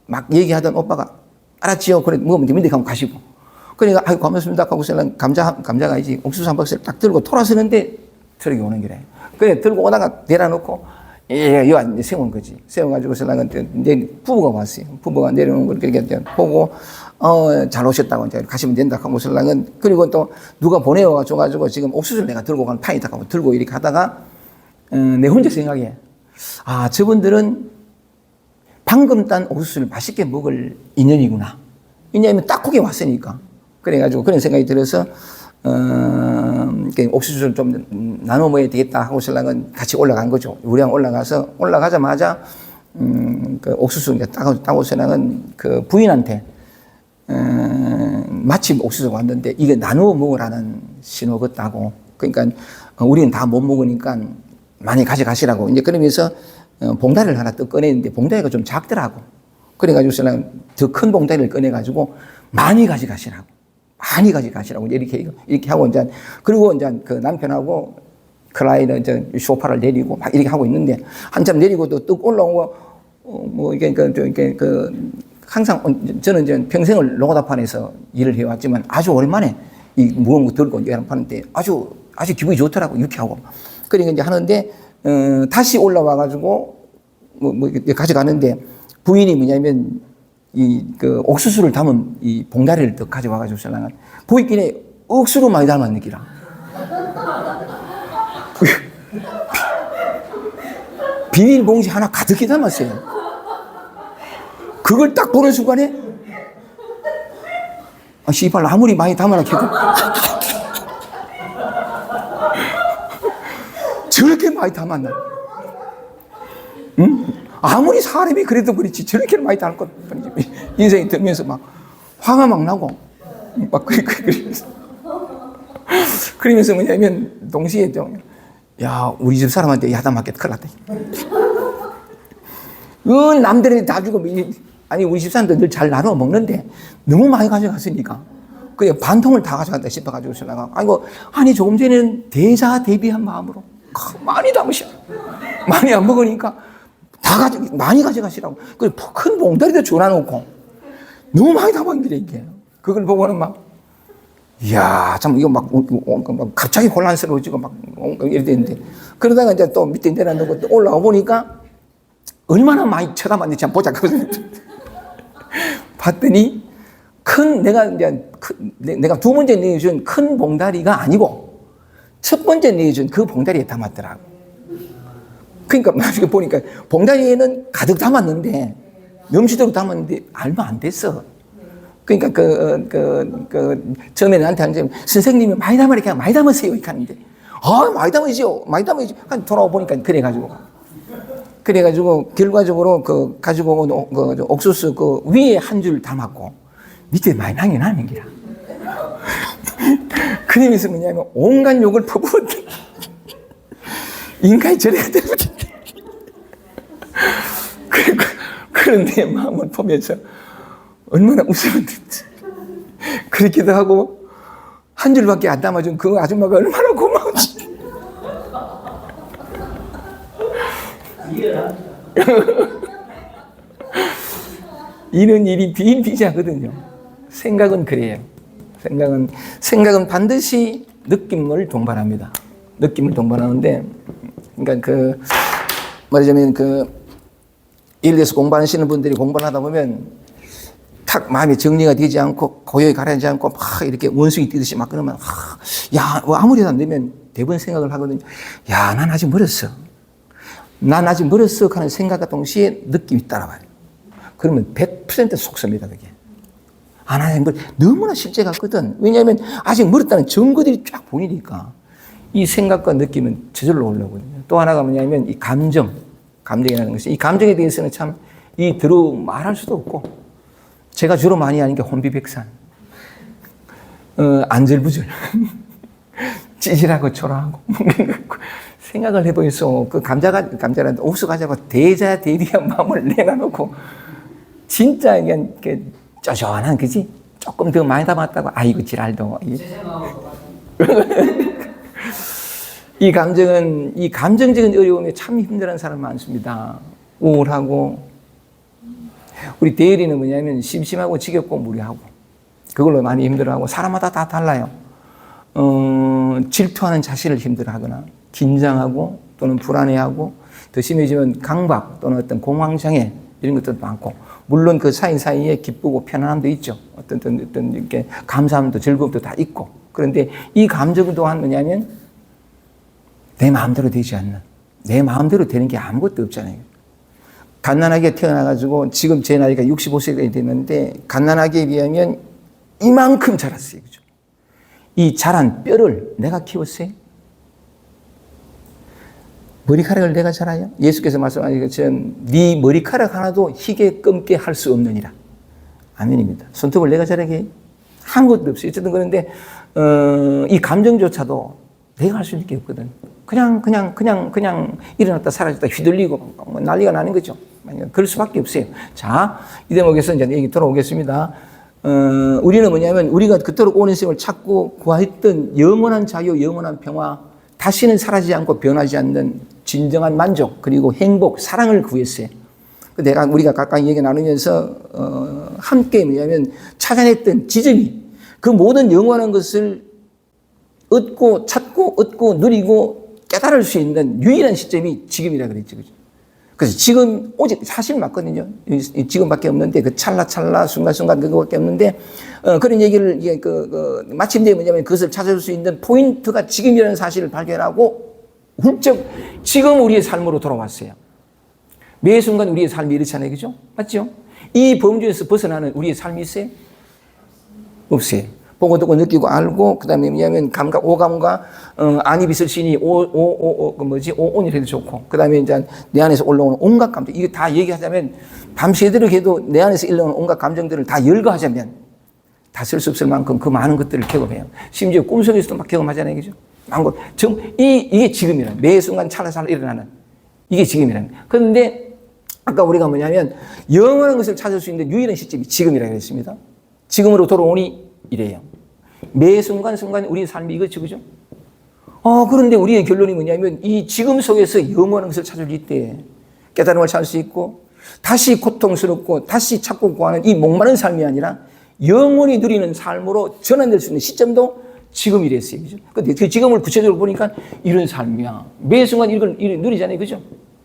막 얘기하던 오빠가 알았지요. 그래 먹으면 재밌는데 하고 가시고. 그러니까 아이고 고맙습니다 하고 감자가 이제 옥수수 한 박스를 딱 들고 돌아서는데 트럭이 오는 길에. 그래 들고 오다가 내려놓고 여기 세운 거지. 세워가지고 신랑은 이제 부부가 왔어요. 부부가 내려오는 걸 그렇게 보고 잘 오셨다고 이제 가시면 된다 하고 신랑은, 그리고 또 누가 보내와 줘가지고 지금 옥수수를 내가 들고 간 판이다 하고 들고 이렇게 하다가 내 혼자 생각해. 아, 저분들은 방금 딴 옥수수를 맛있게 먹을 인연이구나. 왜냐하면 딱 거기 왔으니까. 그래가지고 그런 생각이 들어서 옥수수를 좀 나눠 먹어야 되겠다 하고 신랑은 같이 올라간 거죠. 우리랑 올라가자마자 그 옥수수 따고 신랑은 그 부인한테 마침 옥수수가 왔는데 이게 나누어 먹으라는 신호 같다고. 그러니까 우리는 다 못 먹으니까 많이 가져가시라고. 이제 그러면서 봉다리를 하나 또 꺼냈는데 봉다리가 좀 작더라고. 그래가지고 신랑은 더 큰 봉다리를 꺼내가지고 많이 가져가시라고. 이렇게 하고 이제, 그리고 이제 그 남편하고 클라이너 이제 소파를 내리고 막 이렇게 하고 있는데 한참 내리고 또 뚝 올라오고 항상 저는 이제 평생을 노가다판에서 일을 해왔지만 아주 오랜만에 이 무거운 거 들고 일을 하는데 아주 기분이 좋더라고. 유쾌하고. 그러니까 이제 하는데 다시 올라와가지고 가져가는데 부인이 뭐냐면 그 옥수수를 담은 이 봉다리를 더 가져와가지고 신랑은 보이길래 억수로 많이 닮았는 기라. 비닐봉지 하나 가득히 담았어요. 그걸 딱 보는 순간에 씨발 아무리 많이 담아라 해도 저렇게 많이 담았나? 응? 아무리 사람이 그래도 그렇지 저렇게 많이 담을 것 인생이 들면서 막 화가 막 나고 막 그러면서 뭐냐면 동시에 좀 야 우리 집 사람한테 야단맞게 큰일 났다. 남들이 다 주고 아니 우리 집 사람들 늘 잘 나눠 먹는데 너무 많이 가져갔으니까 그냥 반통을 다 가져갔다 싶어가지고 전화가 아니 조금 전에는 대자대비한 마음으로 많이 담으셔. 많이 안 먹으니까 많이 가져가시라고. 큰 봉다리도 줘놔놓고 너무 많이 담았길래 이게. 그걸 보고는 이야, 참, 이거 막 갑자기 혼란스러워지고 이래 되는데. 그러다가 이제 또 밑에 내려놓고 또 올라와 보니까 얼마나 많이 쳐다봤는지 한번 보자. 봤더니 내가 두 번째 내어준 큰 봉다리가 아니고 첫 번째 내어준 그 봉다리에 담았더라고. 그러니까 나중에 보니까 봉다리에는 가득 담았는데 명시대로 담았는데 얼마 안 됐어. 그러니까 처음에 나한테 한 선생님이 많이 담으라 그냥 많이 담으세요 이렇게 하는데 많이 담으시오 많이 담으시오. 돌아와 보니까 그래가지고 결과적으로 가지고 온 옥수수 위에 한 줄 담았고 밑에 많이 남겨놨는 기라. 그러면서 뭐냐면 온갖 욕을 퍼부었다. 인간이 저래야 되거든. 그런 내 마음을 보면서 얼마나 웃으면든지 그렇기도 하고 한 줄밖에 안 담아준 그 아줌마가 얼마나 고마운지. 이런 일이 비일비재하거든요. 생각은 그래요. 생각은 반드시 느낌을 동반합니다. 느낌을 동반하는데, 그러니까 말하자면 예를 들어서 공부하시는 분들이 공부를 하다 보면 탁 마음이 정리가 되지 않고 고요히 가라앉지 않고 막 이렇게 원숭이 뛰듯이 막 그러면 아무리 안 되면 대부분 생각을 하거든요. 난 아직 멀었어. 난 아직 멀었어 하는 생각과 동시에 느낌이 따라와요. 그러면 100% 속습니다, 그게. 아직 너무나 실제 같거든. 왜냐하면 아직 멀었다는 증거들이 쫙 보이니까 이 생각과 느낌은 저절로 올라오거든요. 또 하나가 뭐냐면 이 감정이라는 것이 이 감정에 대해서는 참 말할 수도 없고 제가 주로 많이 하는 게 혼비백산, 안절부절, 찌질하고 초라하고 생각을 해보면서 감자라는 옥수 가자고 대자대리한 마음을 내놔놓고 진짜 그냥 쪼잔한 그지? 조금 더 많이 담았다고 아이고 지랄도. 이 감정적인 어려움에 참 힘들어하는 사람 많습니다. 우울하고. 우리 대리는 뭐냐면 심심하고 지겹고 무료하고 그걸로 많이 힘들어하고 사람마다 다 달라요. 질투하는 자신을 힘들어하거나 긴장하고 또는 불안해하고 더 심해지면 강박 또는 어떤 공황장애 이런 것도 많고 물론 그 사이사이에 기쁘고 편안함도 있죠. 어떤 이렇게 감사함도 즐거움도 다 있고 그런데 이 감정 또한 뭐냐면 내 마음대로 되지 않는 내 마음대로 되는 게 아무것도 없잖아요. 갓난아기가 태어나가지고 지금 제 나이가 65세가 됐는데 갓난아기에 비하면 이만큼 자랐어요. 그죠? 이 자란 뼈를 내가 키웠어요. 머리카락을 내가 자라요? 예수께서 말씀하신 것처럼 네 머리카락 하나도 희게 검게 할 수 없느니라. 아멘입니다. 손톱을 내가 자라게 해요? 아무것도 없어요. 어쨌든 그런데 이 감정조차도 내가 할 수 있는 게 없거든. 그냥 일어났다 사라졌다 휘둘리고 난리가 나는 거죠. 그럴 수밖에 없어요. 자, 이 대목에서 이제 얘기 돌아오겠습니다. 우리는 뭐냐면 우리가 그토록 오랜 세월 찾고 구하였던 영원한 자유, 영원한 평화, 다시는 사라지지 않고 변하지 않는 진정한 만족, 그리고 행복, 사랑을 구했어요. 우리가 가까이 얘기 나누면서 함께 뭐냐면 찾아냈던 지점이 그 모든 영원한 것을 얻고 누리고 깨달을 수 있는 유일한 시점이 지금이라 그랬죠. 그죠? 그래서 지금 오직 사실 맞거든요. 지금밖에 없는데 그 찰나 순간순간 그거밖에 없는데 그런 얘기를 마침내 뭐냐면 그것을 찾을 수 있는 포인트가 지금이라는 사실을 발견하고 훌쩍 지금 우리의 삶으로 돌아왔어요. 매 순간 우리의 삶이 이렇잖아요. 그죠? 맞죠? 이 범주에서 벗어나는 우리의 삶이 있어요? 없어요. 보고 듣고 느끼고 알고 그다음에 뭐냐면 오감과 안이 비슬시니 오온이 해도 좋고 그다음에 이제 내 안에서 올라오는 온갖 감정 이거 다 얘기하자면 밤새도록 해도 내 안에서 일어나는 온갖 감정들을 다 열거하자면 다 쓸 수 없을 만큼 그 많은 것들을 경험해요. 심지어 꿈속에서도 막 경험하잖아요. 그죠? 이게 지금이라는 매 순간 찰나찰나 일어나는 이게 지금이라는 그런데 아까 우리가 뭐냐면 영원한 것을 찾을 수 있는 유일한 시점이 지금이라고 했습니다. 지금으로 돌아오니 이래요. 매 순간순간 우리의 삶이 이거죠. 그죠? 그런데 우리의 결론이 뭐냐면 이 지금 속에서 영원한 것을 찾을 때 깨달음을 찾을 수 있고 다시 고통스럽고 다시 찾고 구하는 이 목마른 삶이 아니라 영원히 누리는 삶으로 전환될 수 있는 시점도 지금이랬어요. 그죠? 근데 그 지금을 구체적으로 보니까 이런 삶이야. 매 순간 이걸 누리잖아요. 그죠?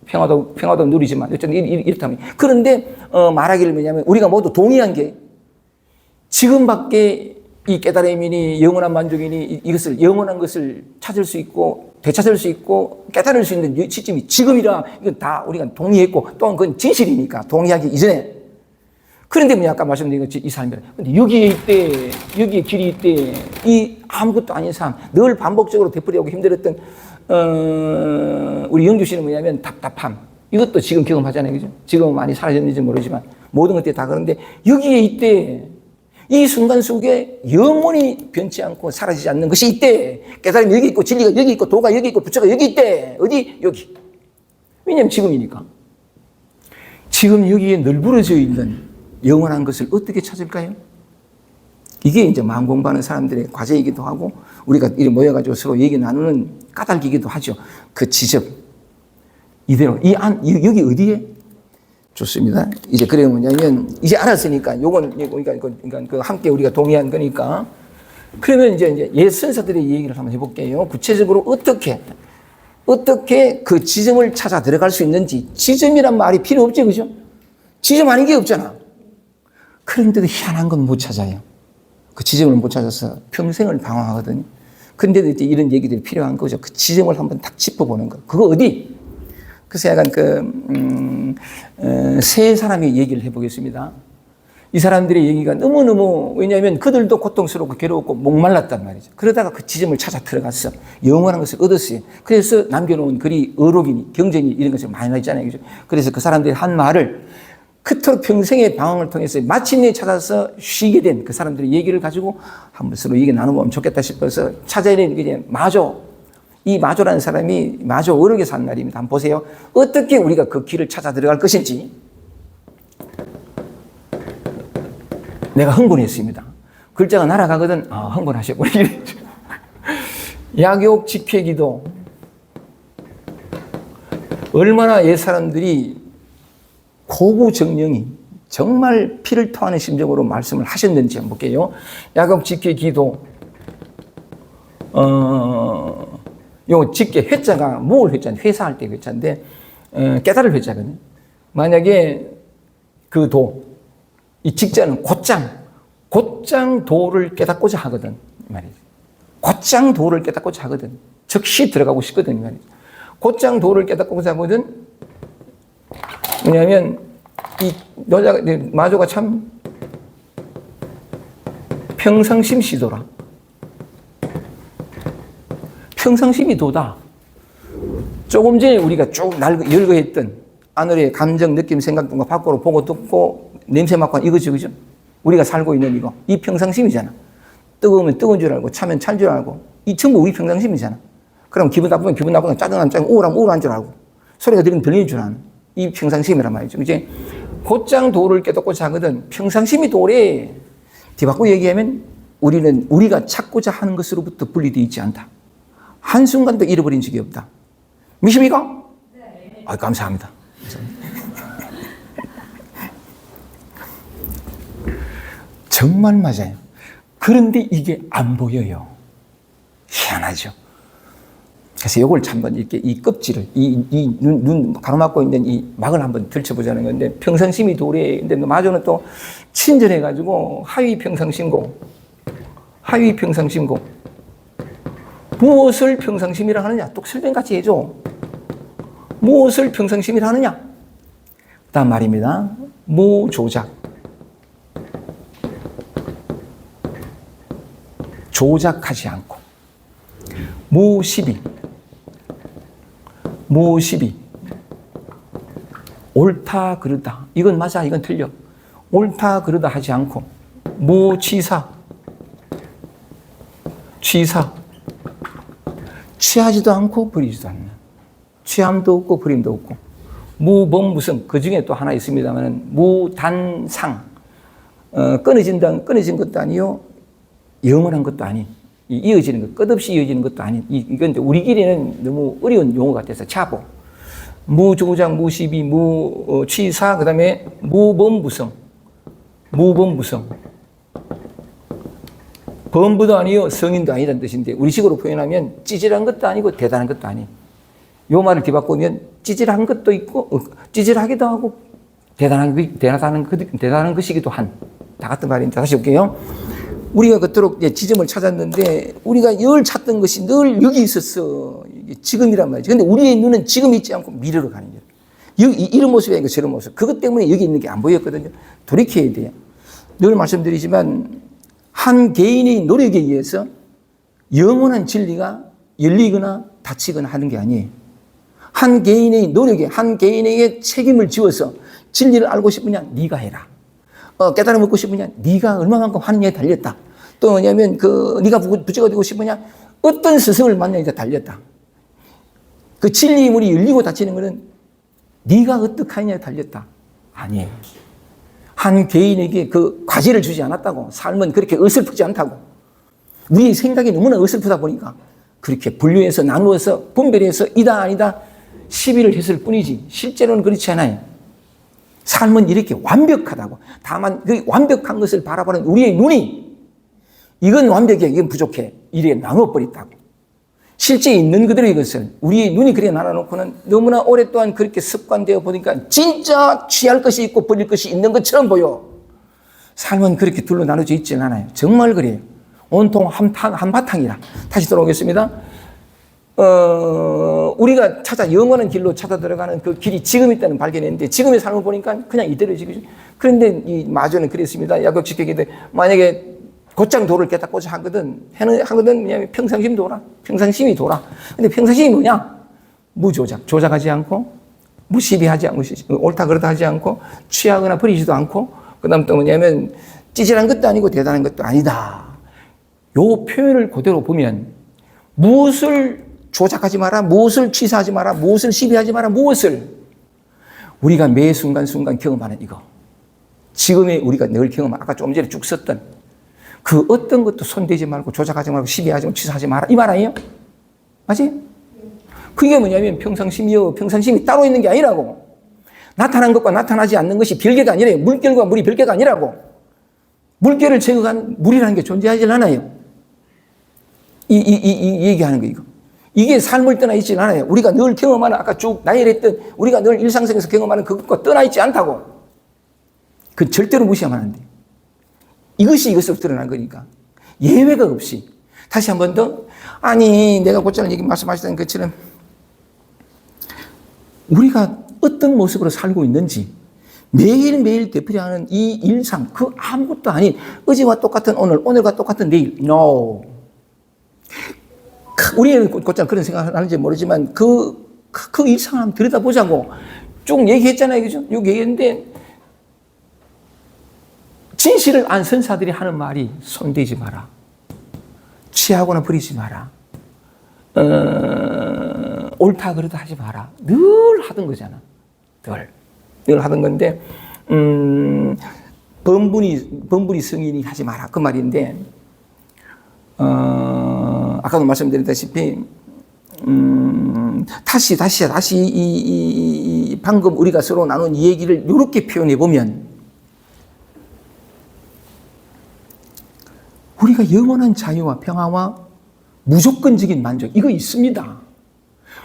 평화도 누리지만 어쨌든 이렇다면 그런데 말하기를 뭐냐면 우리가 모두 동의한 게 지금밖에 이 깨달음이니 영원한 만족이니 이것을 영원한 것을 찾을 수 있고 되찾을 수 있고 깨달을 수 있는 시점이 지금이라 이건 다 우리가 동의했고 또한 그건 진실이니까 동의하기 이전에. 그런데 뭐냐 아까 말씀드린 것이 이 사람이 근데 여기에 있대, 여기에 길이 있대, 이 아무것도 아닌 삶, 늘 반복적으로 되풀이하고 힘들었던 우리 영주 씨는 뭐냐면 답답함. 이것도 지금 경험하잖아요, 그죠? 지금 많이 사라졌는지 모르지만 모든 것들이 다 그런데 여기에 있대. 이 순간 속에 영원히 변치 않고 사라지지 않는 것이 있대. 깨달음이 여기 있고 진리가 여기 있고 도가 여기 있고 부처가 여기 있대. 어디? 여기. 왜냐하면 지금이니까. 지금 여기에 널브러져 있는 영원한 것을 어떻게 찾을까요? 이게 이제 마음 공부하는 사람들의 과제이기도 하고 우리가 이렇게 모여가지고 서로 얘기 나누는 까닭이기도 하죠. 그 지점. 이대로 여기 어디에? 좋습니다. 이제 그래 뭐냐면 이제 알았으니까 요건 그러니까 그 함께 우리가 동의한 거니까 그러면 이제 옛 선사들의 얘기를 한번 해볼게요. 구체적으로 어떻게 그 지점을 찾아 들어갈 수 있는지. 지점이란 말이 필요 없지, 그죠? 지점 아닌 게 없잖아. 그런데도 희한한 건 못 찾아요. 그 지점을 못 찾아서 평생을 방황하거든요. 근데도 이제 이런 얘기들이 필요한 거죠. 그 지점을 한번 딱 짚어보는 거. 그거 어디? 그래서 약간 세 사람의 얘기를 해보겠습니다. 이 사람들의 얘기가 너무너무, 왜냐하면 그들도 고통스럽고 괴로웠고 목말랐단 말이죠. 그러다가 그 지점을 찾아 들어갔어. 영원한 것을 얻었어요. 그래서 남겨놓은 글이 어록이니 경전이 이런 것이 많이 나있잖아요. 그죠? 그래서 그 사람들이 한 말을 그토록 평생의 방황을 통해서 마침내 찾아서 쉬게 된 그 사람들의 얘기를 가지고 한번 서로 얘기 나눠보면 좋겠다 싶어서 찾아야 되는 게 마조. 이 마조라는 사람이 마조 어록에서 한 말입니다. 한번 보세요. 어떻게 우리가 그 길을 찾아 들어갈 것인지. 내가 흥분했습니다. 글자가 날아가거든. 흥분하셨구나. 약욕 직회기도. 얼마나 옛 사람들이 고구정령이 정말 피를 토하는 심정으로 말씀을 하셨는지 한번 볼게요. 약욕 직회기도. 요 직계 회자가 모을 회자는 회사할 때 회자인데 깨달을 회자거든요. 만약에 그 도, 이 직자는 곧장 도를 깨닫고자 하거든 말이죠. 곧장 도를 깨닫고자 하거든. 즉시 들어가고 싶거든 말이죠. 곧장 도를 깨닫고자 하거든. 왜냐하면 이 마조가 참 평상심시도라. 평상심이 도다. 조금 전에 우리가 쭉 열거했던 하늘의 감정, 느낌, 생각 등과 밖으로 보고 듣고 냄새 맡고 이거죠, 그죠? 우리가 살고 있는 이거. 이 평상심이잖아. 뜨거우면 뜨거운 줄 알고 차면 찰 줄 알고 이 전부 우리 평상심이잖아. 그럼 기분 나쁘면 기분 나쁘고 짜증나면 짜증, 우울하면 우울한 줄 알고 소리가 들리면 들리는 줄 아는 이 평상심이란 말이죠. 이제 곧장 도를 깨닫고자 하거든. 평상심이 도래. 뒤바꾸고 얘기하면 우리가 찾고자 하는 것으로부터 분리되어 있지 않다. 한순간도 잃어버린 적이 없다. 미십니까? 네. 감사합니다. 정말 맞아요. 그런데 이게 안 보여요. 희한하죠. 그래서 이걸 한번 이렇게 이 껍질을, 눈 가로막고 있는 이 막을 한번 들춰보자는 건데, 평상심이 도래. 근데 마저는 또 친절해가지고 하위 평상심고. 무엇을 평상심이라 하느냐? 또 설명같이 해줘. 무엇을 평상심이라 하느냐? 다음 말입니다. 무조작. 조작하지 않고. 무시비. 옳다, 그르다. 이건 맞아, 이건 틀려. 옳다, 그르다 하지 않고. 무취사. 취하지도 않고 버리지도 않는. 취함도 없고 버림도 없고. 무범무성. 그 중에 또 하나 있습니다만 무단상. 끊어진 것도 아니요. 영원한 것도 아닌. 이어지는 것, 끝없이 이어지는 것도 아닌. 이건 우리끼리는 너무 어려운 용어 같아서 차보. 무조작, 무시비, 무취사, 그 다음에 무범무성. 범부도 아니요, 성인도 아니라는 뜻인데, 우리 식으로 표현하면 찌질한 것도 아니고 대단한 것도 아닌. 요 말을 뒤바꾸면 찌질한 것도 있고, 찌질하기도 하고, 대단한 것이기도 한. 나갔던 말인데 다시 볼게요. 우리가 그토록 지점을 찾았는데 우리가 늘 찾던 것이 늘 여기 있었어. 이게 지금이란 말이지. 근데 우리의 눈은 지금 있지 않고 미래로 가는 거예요. 이런 모습이 아니고 저런 모습. 그것 때문에 여기 있는 게 안 보였거든요. 돌이켜야 돼요. 늘 말씀드리지만 한 개인의 노력에 의해서 영원한 진리가 열리거나 닫히거나 하는 게 아니에요. 한 개인의 노력에, 한 개인에게 책임을 지워서 진리를 알고 싶으냐? 네가 해라. 깨달음 얻고 싶으냐? 네가 얼마만큼 하느냐에 달렸다. 또 뭐냐면 네가 부처가 되고 싶으냐? 어떤 스승을 만나냐에 달렸다. 그 진리의 문이 열리고 닫히는 것은 네가 어떻게 하느냐에 달렸다. 아니에요. 한 개인에게 그 과제를 주지 않았다고. 삶은 그렇게 어설프지 않다고. 우리의 생각이 너무나 어설프다 보니까 그렇게 분류해서 나누어서 분별해서 이다 아니다 시비를 했을 뿐이지 실제로는 그렇지 않아요. 삶은 이렇게 완벽하다고. 다만 그 완벽한 것을 바라보는 우리의 눈이 이건 완벽해, 이건 부족해 이렇게 나눠버렸다고. 실제 있는 그대로의 것을 우리의 눈이 그래 나눠놓고는 너무나 오랫동안 그렇게 습관되어 보니까 진짜 취할 것이 있고 버릴 것이 있는 것처럼 보여. 삶은 그렇게 둘로 나눠져 있지는 않아요. 정말 그래요. 온통 한바탕이라. 다시 돌아오겠습니다. 우리가 영원한 길로 찾아 들어가는 그 길이 지금 있다는 발견했는데 지금의 삶을 보니까 그냥 이대로 지금. 그런데 이 마저는 그랬습니다. 야곱지켜기도 만약에 곧장 돌을 깨닫고자 하거든 뭐냐면 평상심 돌아. 평상심이 돌아. 근데 평상심이 뭐냐? 무조작. 조작하지 않고, 무시비하지 않고, 옳다 그렇다 하지 않고, 취하거나 버리지도 않고, 그 다음 또 뭐냐면 찌질한 것도 아니고 대단한 것도 아니다. 요 표현을 그대로 보면 무엇을 조작하지 마라, 무엇을 취사하지 마라, 무엇을 시비하지 마라, 무엇을 우리가 매 순간순간 경험하는 이거. 지금의 우리가 늘 경험한 아까 조금 전에 쭉 썼던 그 어떤 것도 손대지 말고 조작하지 말고 시비하지 말고 취사하지 마라. 이 말 아니에요? 맞지? 그게 뭐냐면 평상심이요. 평상심이 따로 있는 게 아니라고. 나타난 것과 나타나지 않는 것이 별개가 아니래요. 물결과 물이 별개가 아니라고. 물결을 제거한 물이라는 게 존재하지 않아요. 이 얘기하는 거 이거. 이게 삶을 떠나 있지 않아요. 우리가 늘 경험하는 아까 쭉 나열했던 우리가 늘 일상생활에서 경험하는 그것과 떠나 있지 않다고. 그 절대로 무시하면 안 돼. 이것이 이것으로 드러난 거니까. 예외가 없이. 다시 한 번 더. 아니 내가 곧전에 말씀하셨던 것처럼 우리가 어떤 모습으로 살고 있는지 매일매일 되풀이하는 이 일상 그 아무것도 아닌 어제와 똑같은 오늘 오늘과 똑같은 내일. No. 우리는 곧장 그런 생각을 하는지 모르지만 그 일상을 한번 들여다보자고 쭉 얘기했잖아요. 그죠? 여기 얘기했는데 진실을 안 선사들이 하는 말이 손대지 마라. 취하거나 버리지 마라. 옳다 그러다 하지 마라. 늘 하던 거잖아. 늘 하던 건데 범분이 승인이 하지 마라. 그 말인데 아까도 말씀드렸다시피 다시 이 방금 우리가 서로 나눈 이 얘기를 이렇게 표현해 보면 우리가 영원한 자유와 평화와 무조건적인 만족 이거 있습니다.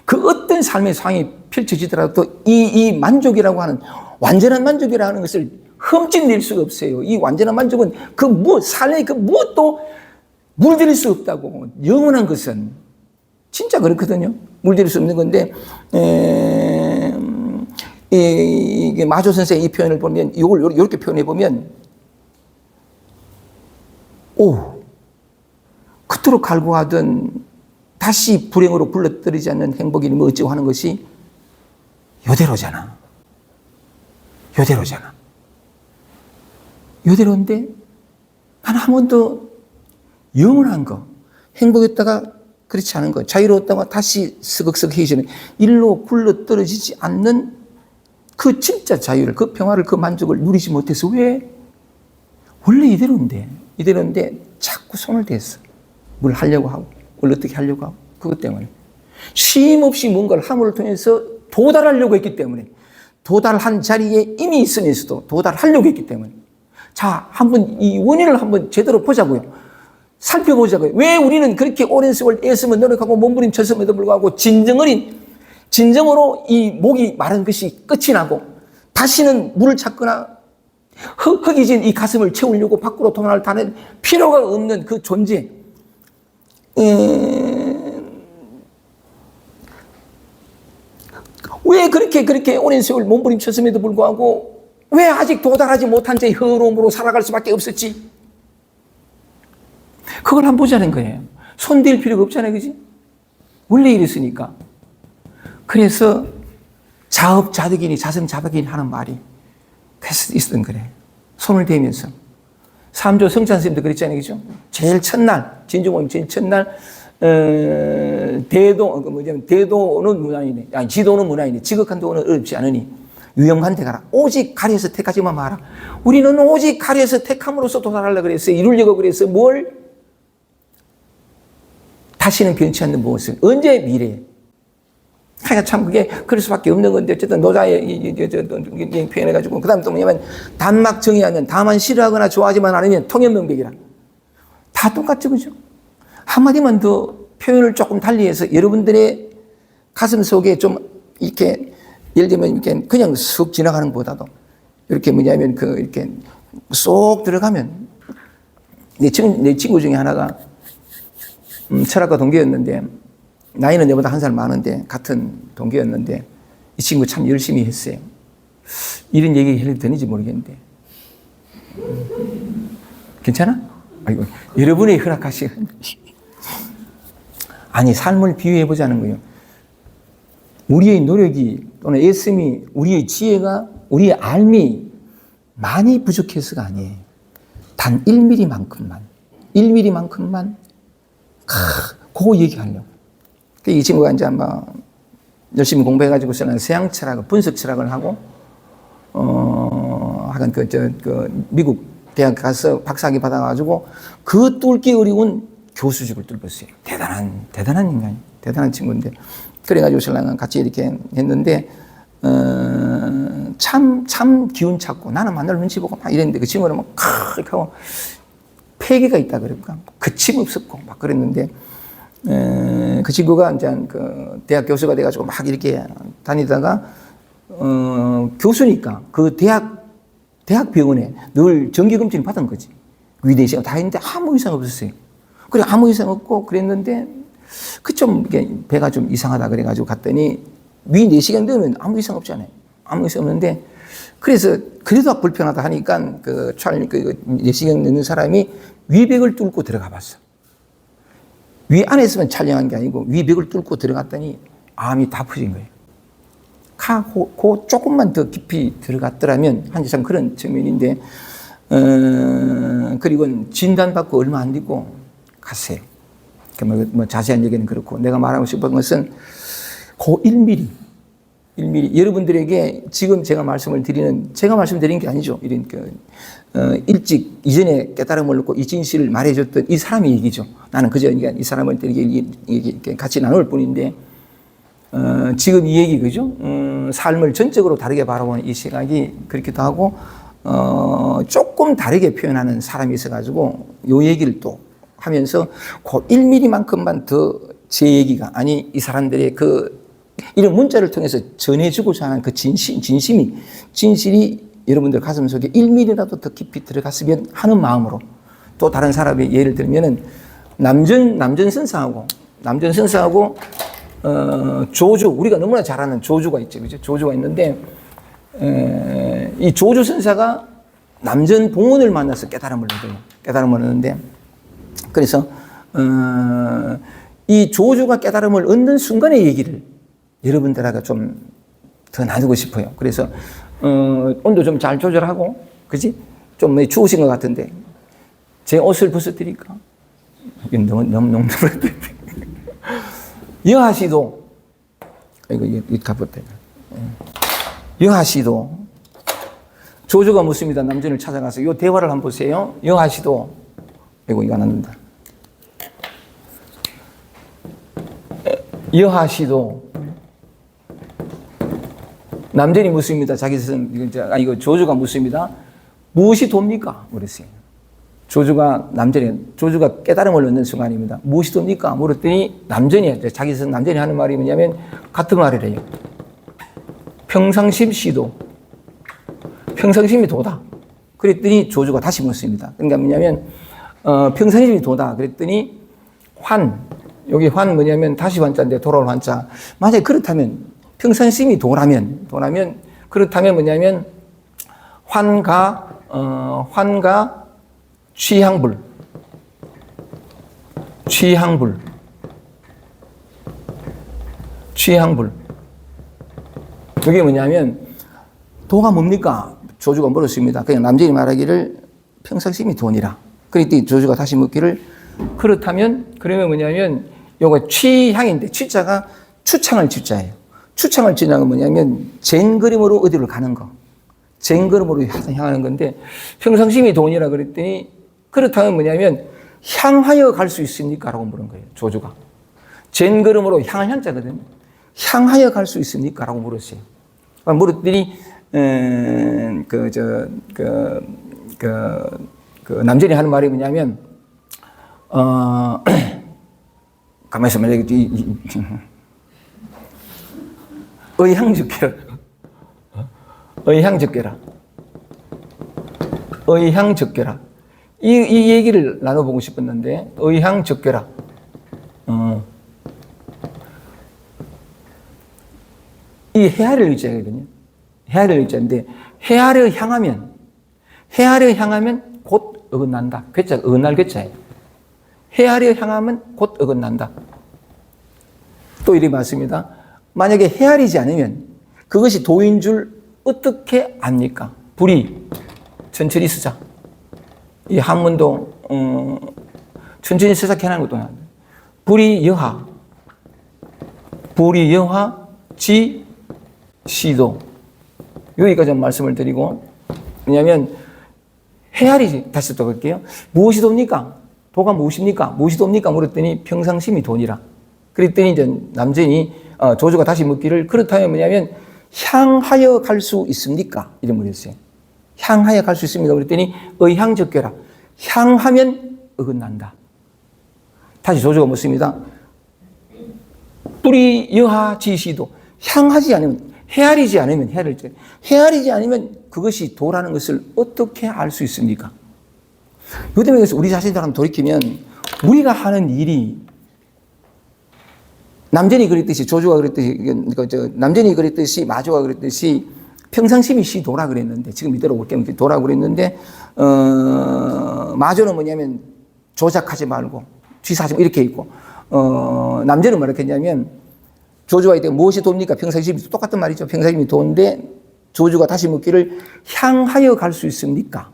그 어떤 삶의 상황이 펼쳐지더라도 이 만족이라고 하는 완전한 만족이라는 것을 흠집낼 수가 없어요. 이 완전한 만족은 삶의 무엇도 물들일 수 없다고. 영원한 것은 진짜 그렇거든요. 물들일 수 없는 건데 이게 마조 선생의 이 표현을 보면 이걸 이렇게 표현해 보면 그토록 갈구하던 다시 불행으로 굴러떨어지지 않는 행복이 뭐 어찌고 하는 것이 요대로잖아. 요대로인데 나는 한 번도 영원한 거, 행복했다가 그렇지 않은 거, 자유로웠다가 다시 스걱스걱해지는 일로 굴러떨어지지 않는 그 진짜 자유를, 그 평화를, 그 만족을 누리지 못해서 왜? 원래 이대로인데 자꾸 손을 댔어. 뭘 하려고 하고, 뭘 어떻게 하려고 하고, 그것 때문에. 쉼 없이 뭔가를 함을 통해서 도달하려고 했기 때문에, 도달한 자리에 이미 있으면서도 도달하려고 했기 때문에. 자, 한번 이 원인을 한번 제대로 보자고요. 살펴보자고요. 왜 우리는 그렇게 오랜 세월 애쓰며 노력하고 몸부림쳤음에도 불구하고 진정으로 이 목이 마른 것이 끝이 나고 다시는 물을 찾거나 허기진 이 가슴을 채우려고 밖으로 도망을 타는 필요가 없는 그 존재. 왜 그렇게 오랜 세월 몸부림쳤음에도 불구하고 왜 아직 도달하지 못한 제 허로움으로 살아갈 수밖에 없었지? 그걸 한번 보자는 거예요. 손댈 필요가 없잖아요, 그지? 원래 이랬으니까. 그래서 자업자득이니 자성자박이니 하는 말이 그래서 있었던 거래. 손을 대면서. 3조 성찬스님도 그랬잖아요, 그죠? 제일 첫날, 진주모임 제일 첫날, 대도는 문화이네. 아니, 지도는 문화이네. 지극한 도는 어렵지 않으니 유영한 데 가라. 오직 가려서 택하지만 마라. 우리는 오직 가려서 택함으로써 도달하려고 그랬어요. 이루려고 그래서 뭘? 다시는 변치 않는 무엇을. 언제? 미래에. 그러니까 참 그게 그럴 수밖에 없는 건데 어쨌든 노자의 표현해가지고 그 다음 또 뭐냐면 단막 정의하는 다만 싫어하거나 좋아하지만 않으면 통연명백이라. 다 똑같죠, 그죠? 한마디만 더 표현을 조금 달리해서 여러분들의 가슴 속에 좀 이렇게 예를 들면 이렇게 그냥 쑥 지나가는 것보다도 이렇게 뭐냐면 이렇게 쏙 들어가면 내 친구 중에 하나가 철학과 동기였는데 나이는 내보다 한 살 많은데 같은 동기였는데 이 친구 참 열심히 했어요. 이런 얘기 해도 되는지 모르겠는데 괜찮아? 아이고, 여러분이 허락하시는 아니 삶을 비유해 보자는 거예요. 우리의 노력이 또는 애씀이 우리의 지혜가 우리의 알미 많이 부족해서가 아니에요. 단 1mm만큼만 그거 얘기하려고. 이 친구가 이제 아마 열심히 공부해가지고서는 서양 철학을, 분석 철학을 하고, 하여간 미국 대학 가서 박사학위 받아가지고 그 뚫기 어려운 교수직을 뚫었어요. 대단한 인간이, 대단한 친구인데. 그래가지고 신랑은 같이 이렇게 했는데, 참 기운 찾고 나는 만날 눈치 보고 막 이랬는데 그 친구는 막 크게 하고 폐기가 있다 그럴까? 거침없었고 막 그랬는데, 그 친구가 이제 대학 교수가 돼가지고 막 이렇게 다니다가, 교수니까 그 대학 병원에 늘 정기검진 받은 거지. 위내시가 다 했는데 아무 이상 없었어요. 그래, 아무 이상 없고 그랬는데, 배가 좀 이상하다 그래가지고 갔더니 위내시경 되면 아무 이상 없잖아요. 아무 이상 없는데, 그래서 그래도 불편하다 하니까 내시경 넣는 사람이 위벽을 뚫고 들어가 봤어. 위 안에서만 촬영한 게 아니고 위벽을 뚫고 들어갔더니 암이 다 퍼진 거예요. 그 조금만 더 깊이 들어갔더라면 한참 그런 측면인데, 그리고 진단받고 얼마 안 되고 갔어요. 뭐 자세한 얘기는 그렇고 내가 말하고 싶은 것은 그 1mm 여러분들에게 지금 제가 말씀드리는 게 아니죠. 이런 일찍 이전에 깨달음을 얻고 이 진실을 말해줬던 이 사람의 얘기죠. 나는 그저 이 사람을 이렇게 같이 나눌 뿐인데, 지금 이 얘기, 그죠? 삶을 전적으로 다르게 바라보는 이 시각이 그렇기도 하고, 조금 다르게 표현하는 사람이 있어가지고, 요 얘기를 또 하면서, 그 1mm만큼만 더 제 얘기가, 아니, 이 사람들의 이런 문자를 통해서 전해주고자 하는 그 진실이 여러분들 가슴 속에 1mm라도 더 깊이 들어갔으면 하는 마음으로, 또 다른 사람의 예를 들면은, 남전 선사하고, 조주, 우리가 너무나 잘 아는 조주가 있죠. 그죠? 조주가 있는데, 이 조주 선사가 남전 봉원을 만나서 깨달음을 얻는데, 그래서, 이 조주가 깨달음을 얻는 순간의 얘기를 여러분들하고 좀 더 나누고 싶어요. 그래서, 온도 좀 잘 조절하고, 그지? 좀 추우신 것 같은데, 제 옷을 벗어드릴까? 너무 여하시도, 이거 가볍다. 여하시도, 조주가 묻습니다. 남전을 찾아가서, 이 대화를 한번 보세요. 여하시도, 이거 안 한다. 여하시도, 남전이 묻습니다. 자기 스승, 이거 조주가 묻습니다. 무엇이 돕니까? 그랬어요. 조주가 깨달음을 얻는 순간입니다. 무엇이 돕니까? 물었더니 자기 스승 남전이 하는 말이 뭐냐면 같은 말을 해요. 평상심 시도. 평상심이 도다. 그랬더니 조주가 다시 묻습니다. 그러니까 뭐냐면 평상심이 도다. 그랬더니 여기 환 뭐냐면 다시 환자인데 돌아올 환자. 만약에 그렇다면 평상심이 도라면 그렇다면 뭐냐면 환가 취향불. 그게 뭐냐면 도가 뭡니까? 조주가 물었습니다. 그냥 남자이 말하기를 평상심이 돈이라. 그랬더니 조주가 다시 묻기를 그러면 뭐냐면 요거 취향인데 취자가 추창을 취자예요. 추창을 취자는 건 뭐냐면 쟁그림으로 어디로 가는 거. 쟁그림으로 향하는 건데 평상심이 돈이라 그랬더니 그렇다면 뭐냐면 향하여 갈 수 있습니까? 라고 물은 거예요. 조주가. 쟁그림으로 향한 향자거든요. 향하여 갈 수 있습니까? 라고 물었어요. 물었더니 남전이 하는 말이 뭐냐면 가만히 있어 말이야. 의향적계라. 이 얘기를 나눠보고 싶었는데 의향적계라. 이 헤아릴 의자거든요. 헤아릴 의자인데 헤아려 향하면 곧 어긋난다. 괴자가 어긋날 괴자예요. 헤아려 향하면 곧 어긋난다. 또 이리 맞습니다. 만약에 헤아리지 않으면 그것이 도인 줄 어떻게 압니까? 불이 천천히 쓰자. 이 한문도 천천히 쓰자 해놓은 것도 나와요. 불이 여하 지 시도. 여기까지 말씀을 드리고, 왜냐하면 헤아리지. 다시 또 볼게요. 무엇이 돕니까? 도가 무엇입니까? 무엇이 돕니까? 물었더니 평상심이 돈이라. 그랬더니 이제 남전이 조주가 다시 묻기를 그렇다면 뭐냐면 향하여 갈 수 있습니까? 이런 물었어요. 향하여 갈 수 있습니까? 그랬더니 의향적계라. 향하면 어긋난다. 다시 조주가 묻습니다. 뿌리 여하 지시도. 향하지 않으면, 헤아리지 않으면 그것이 도라는 것을 어떻게 알 수 있습니까? 요 때문에 우리 자신들 한번 돌이키면 우리가 하는 일이 남전이 그랬듯이 조주가 그랬듯이 남전이 그랬듯이 마조가 그랬듯이 평상심이 시도라 그랬는데 지금 이대로 볼게요. 도라 그랬는데 마조는 뭐냐면 조작하지 말고 취사하지 말고 이렇게 있고 남전은 뭐라 했냐면 조주가 이때 무엇이 돕니까? 평상심이 똑같은 말이죠. 평상심이 도인데 조주가 다시 묻기를 향하여 갈 수 있습니까?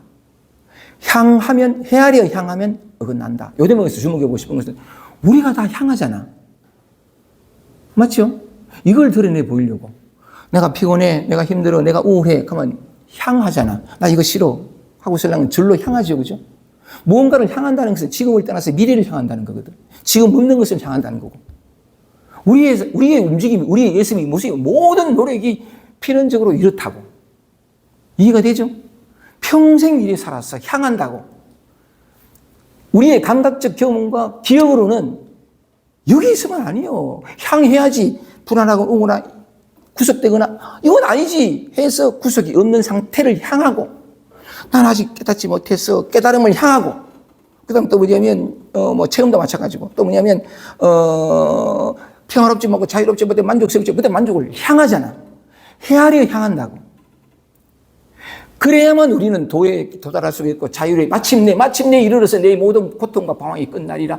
헤아려 향하면 어긋난다. 요 대목에서 주목해보고 싶은 것은 우리가 다 향하잖아. 맞죠? 이걸 드러내 보이려고. 내가 피곤해, 내가 힘들어, 내가 우울해. 그러면 향하잖아. 나 이거 싫어. 하고 있으려면 절로 향하죠. 그죠? 무언가를 향한다는 것은 지금을 떠나서 미래를 향한다는 거거든. 지금 없는 것을 향한다는 거고. 우리의 움직임이, 우리의 예습이, 모든 노력이 필연적으로 이렇다고. 이해가 되죠? 평생 이래 살았어. 향한다고. 우리의 감각적 경험과 기억으로는 여기 있으면 아니요. 향해야지. 불안하거나 우울하거나 구속되거나 이건 아니지 해서 구속이 없는 상태를 향하고 난 아직 깨닫지 못해서 깨달음을 향하고 그다음 또 뭐냐면 체험도 마찬가지고 또 뭐냐면 평화롭지 못하고 자유롭지 못해 만족스럽지 못해 만족을 향하잖아. 헤아려 향한다고. 그래야만 우리는 도에 도달할 수 있고 자유에 마침내 이르러서 내 모든 고통과 방황이 끝나리라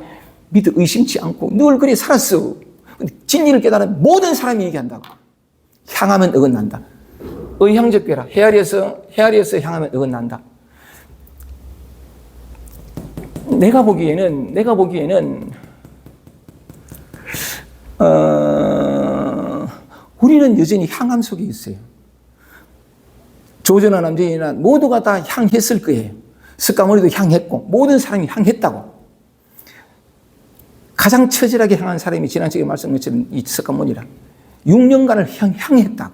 믿어 의심치 않고 늘 그래 살았어. 근데 진리를 깨달은 모든 사람이 얘기한다고. 향하면 어긋난다. 의향적계라. 헤아려서 향하면 어긋난다. 내가 보기에는 우리는 여전히 향함 속에 있어요. 조조나 남전이나 모두가 다 향했을 거예요. 석가모니도 향했고 모든 사람이 향했다고. 가장 처절하게 향한 사람이 지난주에 말씀한 것처럼 이 석가모니라. 6년간을 향했다고.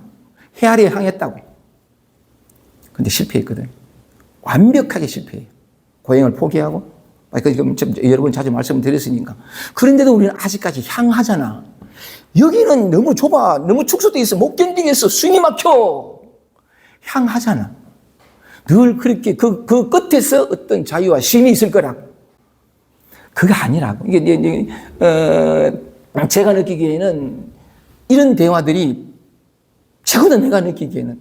헤아려 향했다고. 근데 실패했거든. 완벽하게 실패해요. 고행을 포기하고. 여러분 자주 말씀드렸으니까. 그런데도 우리는 아직까지 향하잖아. 여기는 너무 좁아. 너무 축소돼 있어. 못 견디겠어. 숨이 막혀. 향하잖아. 늘 그렇게 그 끝에서 어떤 자유와 쉼이 있을 거라고. 그게 아니라고. 이게, 제가 느끼기에는 이런 대화들이 최고도 내가 느끼기에는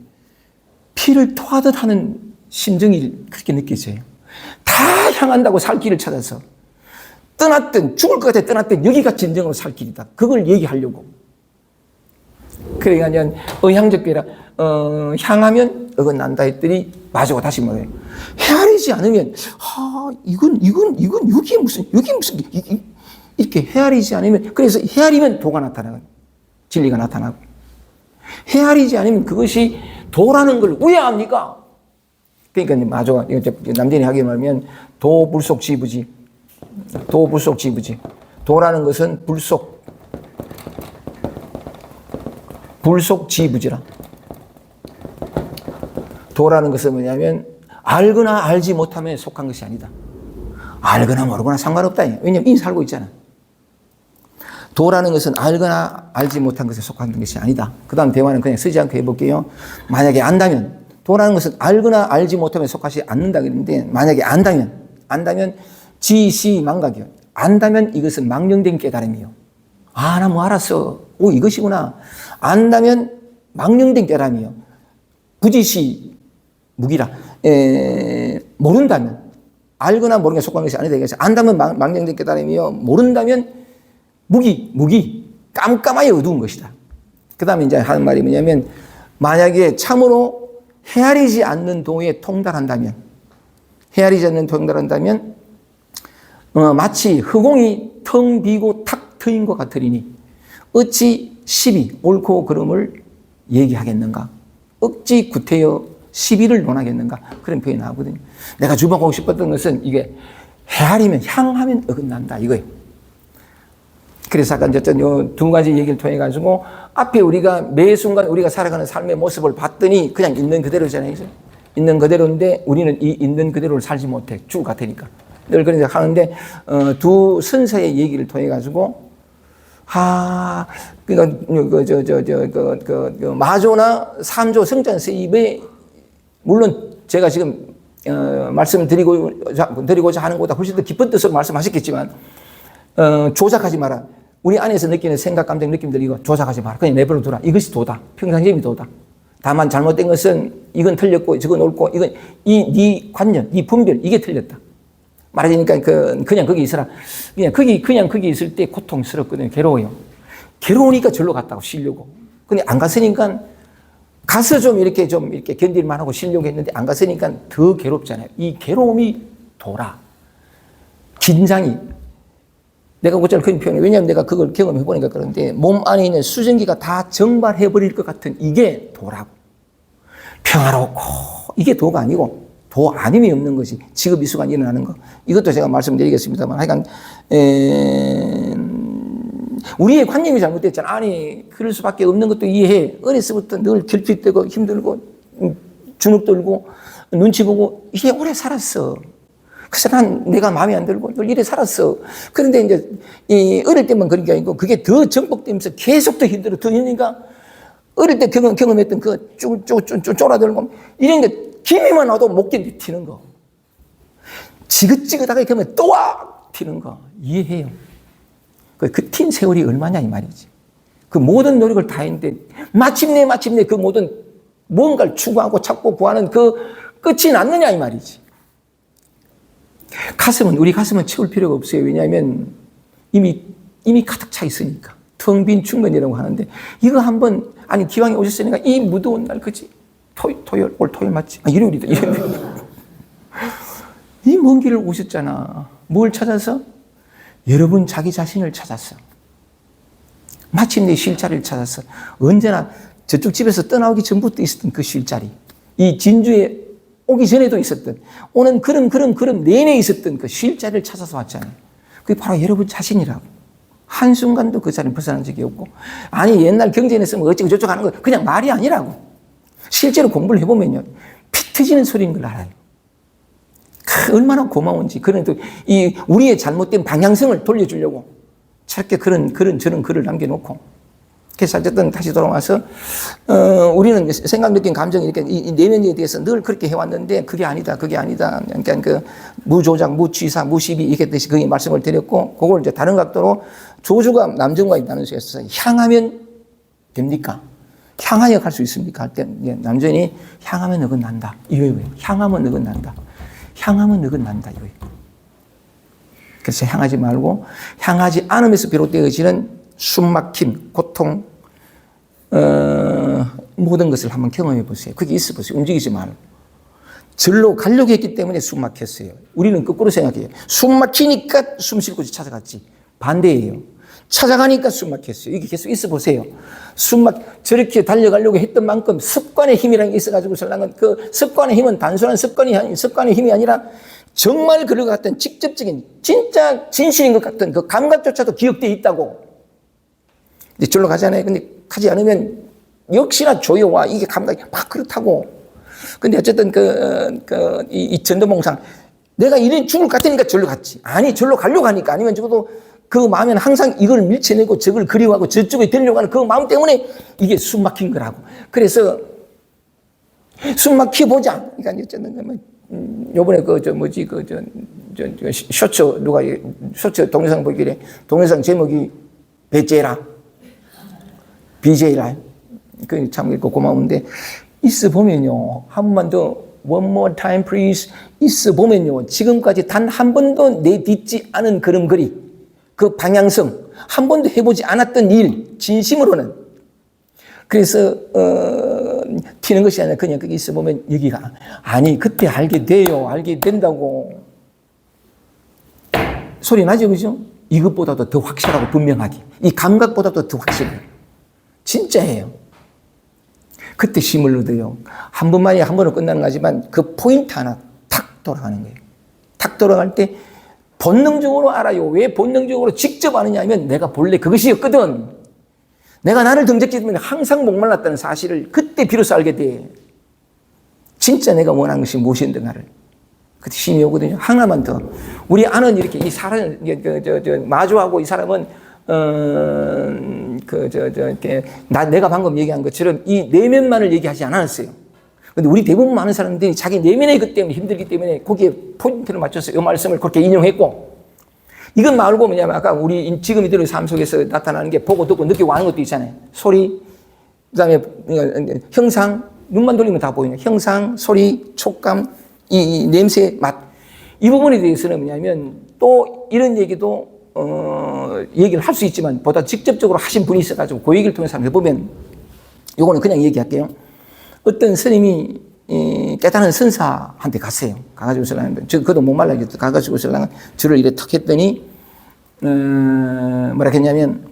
피를 토하듯 하는 심정이 그렇게 느껴져요. 다 향한다고 살 길을 찾아서 떠났든 죽을 것 같아 떠났든 여기가 진정으로 살 길이다. 그걸 얘기하려고. 그러니까 의향적 괴라 향하면 어긋난다 했더니 마주고 다시 뭐래요. 헤아리지 않으면 이건 여기 무슨 이렇게 헤아리지 않으면 그래서 헤아리면 도가 나타나고 진리가 나타나고 헤아리지 않으면 그것이 도라는 걸 우야합니까? 그러니까 마주가 남전이 하게 말하면 도불속지부지 도불속지부지 도라는 것은 불속지부지라. 도라는 것은 뭐냐면 알거나 알지 못함에 속한 것이 아니다. 알거나 모르거나 상관없다. 왜냐하면 이미 살고 있잖아. 도라는 것은 알거나 알지 못한 것에 속한 것이 아니다. 그 다음 대화는 그냥 쓰지 않고 해볼게요. 만약에 안다면 도라는 것은 알거나 알지 못함에 속하지 않는다 그랬는데 만약에 안다면 지시 망각이요. 안다면 이것은 망령된 깨달음이요. 나 뭐 알았어. 이것이구나. 안다면 망령된 깨달음이요. 부지시 무기라. 모른다면 알거나 모르는 게 속한 것이 아니다. 안다면 망령된 깨달음이요. 모른다면 무기 깜깜하여 어두운 것이다. 그 다음에 이제 하는 말이 뭐냐면 만약에 참으로 헤아리지 않는 도에 통달한다면 마치 흑공이 텅 비고 탁 트인 것 같으리니 어찌 시비 옳고 그름을 얘기하겠는가? 억지 구태여 시비를 논하겠는가? 그런 표현이 나오거든요. 내가 주목하고 싶었던 것은 이게 헤아리면 향하면 어긋난다 이거예요. 그래서 아까 이제 두 가지 얘기를 통해 가지고 앞에 우리가 매 순간 우리가 살아가는 삶의 모습을 봤더니 그냥 있는 그대로잖아요. 있는 그대로인데 우리는 이 있는 그대로를 살지 못해. 죽을 같으니까. 늘 그런 생각 하는데 두 선사의 얘기를 통해 가지고 마조나 삼조 성찬 세입에 물론 제가 지금 말씀을 드리고자 하는 것보다 훨씬 더 깊은 뜻으로 말씀하셨겠지만 조작하지 마라. 우리 안에서 느끼는 생각, 감정, 느낌들 이거 조작하지 마라. 그냥 내버려 두라. 이것이 도다. 평상심이 도다. 다만 잘못된 것은 이건 틀렸고 저건 옳고 이건 네 관념, 네 분별 이게 틀렸다. 말하자니까 그냥 거기 있으라. 그냥 거기 있을 때 고통스럽거든요. 괴로워요. 괴로우니까 절로 갔다고 쉬려고. 근데 안 갔으니까 가서 좀 이렇게 견딜만 하고 쉬려고 했는데 안 갔으니까 더 괴롭잖아요. 이 괴로움이 도라. 긴장이. 내가 곧잘 그런 표현을, 왜냐하면 내가 그걸 경험해보니까 그런데 몸 안에 있는 수증기가 다 증발해버릴 것 같은 이게 도라고. 평화롭고, 이게 도가 아니고, 도 아님이 없는 것이 지금 이 순간 일어나는 거. 이것도 제가 말씀드리겠습니다만, 하여간, 우리의 관념이 잘못됐잖아. 아니, 그럴 수밖에 없는 것도 이해해. 어렸을 때부터 늘 결핍되고 힘들고, 주눅 들고, 눈치 보고, 이게 오래 살았어. 그래서 내가 마음에 안 들고 늘 이래 살았어. 그런데 이제 어릴 때만 그런 게 아니고 그게 더 정복되면서 계속 더 힘들어. 더 힘드니까 어릴 때 경험했던 그 쫄아들고 이런 게 기미만 와도 못 견디는 거. 지긋지긋하게 그러면 또 튀는 거. 이해해요. 그 튄 세월이 얼마냐 이 말이지. 그 모든 노력을 다 했는데 마침내 그 모든 뭔가를 추구하고 찾고 구하는 그 끝이 났느냐 이 말이지. 우리 가슴은 채울 필요가 없어요. 왜냐하면 이미 가득 차 있으니까. 텅 빈 충만이라고 하는데, 이거 한번, 기왕에 오셨으니까 이 무더운 날, 그치? 올 토요일 맞지? 일요일이다. 이 먼 길을 오셨잖아. 뭘 찾아서? 여러분 자기 자신을 찾았어. 마침내 쉴 자리를 찾았어. 언제나 저쪽 집에서 떠나오기 전부터 있었던 그 쉴 자리. 이 진주에 오기 전에도 있었던, 오는 그런 내내 있었던 그 쉴 자리를 찾아서 왔잖아요. 그게 바로 여러분 자신이라고. 한순간도 그 자리를 벗어난 적이 없고, 옛날 경전에서 뭐 어쩌고 저쩌고 하는 거 그냥 말이 아니라고. 실제로 공부를 해보면요. 피 터지는 소리인 걸 알아요. 얼마나 고마운지. 그런데 우리의 잘못된 방향성을 돌려주려고 저렇게 저런 글을 남겨놓고, 그래서 어쨌든 다시 돌아와서 우리는 생각, 느낌, 감정 이렇게 이 내면에 대해서 늘 그렇게 해왔는데 그게 아니다, 그게 아니다. 그러니까 그 무조작, 무취사, 무시비 이렇게 뜻이 그게 말씀을 드렸고 그걸 이제 다른 각도로 조주가 남정과 있다는 수에서 향하면 됩니까? 향하여 갈 수 있습니까? 할 때 남전이 향하면 어긋난다. 이거예요. 향하면 어긋난다. 향하면 어긋난다. 이거예요. 그래서 향하지 말고 향하지 않으면서 비롯되어지는 숨막힘, 고통, 모든 것을 한번 경험해 보세요. 그게 있어 보세요. 움직이지 말고. 절로 가려고 했기 때문에 숨 막혔어요. 우리는 거꾸로 생각해요. 숨 막히니까 숨 쉴 곳이 찾아갔지. 반대예요. 찾아가니까 숨 막혔어요. 이게 계속 있어 보세요. 저렇게 달려가려고 했던 만큼 습관의 힘이라는 게 있어가지고 설랑은 그 습관의 힘은 단순한 습관의 힘이 아니라 정말 그럴 것 같은 직접적인 진짜 진실인 것 같은 그 감각조차도 기억되어 있다고. 근데 절로 가잖아요. 근데 가지 않으면 역시나 조여와 이게 감각이 막 그렇다고. 근데 어쨌든 이 전도몽상 내가 이래 죽을 것 같으니까 절로 갔지. 아니 절로 가려고 하니까 아니면 적어도 그 마음에는 항상 이걸 밀쳐내고 저걸 그리워하고 저쪽에 되려고 하는 그 마음 때문에 이게 숨 막힌 거라고. 그래서 숨 막혀보자. 그러니까 어쨌든 요번에 쇼츠 동영상 보길래 동영상 제목이 배째라. BJ라. 그 참 읽고 고마운데, 있어 보면요. 한 번만 더, one more time please. 있어 보면요. 지금까지 단 한 번도 내딛지 않은 걸음걸이, 그 방향성, 한 번도 해보지 않았던 일, 진심으로는. 그래서, 튀는 것이 아니라 그냥 거기 있어 보면 여기가, 아니, 그때 알게 돼요. 알게 된다고. 소리 나죠, 그죠? 이것보다도 더 확실하고 분명하게. 이 감각보다도 더 확실해요. 진짜예요. 그때 힘을 얻어요. 한 번만이 한 번으로 끝나는 거지만 그 포인트 하나 탁 돌아가는 거예요. 탁 돌아갈 때 본능적으로 알아요. 왜 본능적으로 직접 아느냐 하면 내가 본래 그것이었거든. 내가 나를 등졌기 때문에 항상 목말랐다는 사실을 그때 비로소 알게 돼. 진짜 내가 원하는 것이 무엇인데 나를. 그때 힘이 오거든요. 하나만 더. 우리 아는 이렇게 이 사람, 마주하고 이 사람은 내가 방금 얘기한 것처럼 이 내면만을 얘기하지 않았어요. 근데 우리 대부분 많은 사람들이 자기 내면의 것 때문에 힘들기 때문에 거기에 포인트를 맞춰서 이 말씀을 그렇게 인용했고, 이건 말고 뭐냐면 아까 우리 지금 이대로의 삶 속에서 나타나는 게 보고 듣고 느끼고 하는 것도 있잖아요. 소리, 그 다음에 형상, 눈만 돌리면 다 보이는 형상, 소리, 촉감, 이 냄새, 맛. 이 부분에 대해서는 뭐냐면 또 이런 얘기도 얘기를 할 수 있지만 보다 직접적으로 하신 분이 있어가지고 그 얘기를 통해서 해보면, 요거는 그냥 얘기할게요. 어떤 스님이 깨달은 선사한테 갔어요. 가가지고 설랑은 그도 목말라 가가지고 설랑은 저를 이래 탁 했더니 뭐라 했냐면,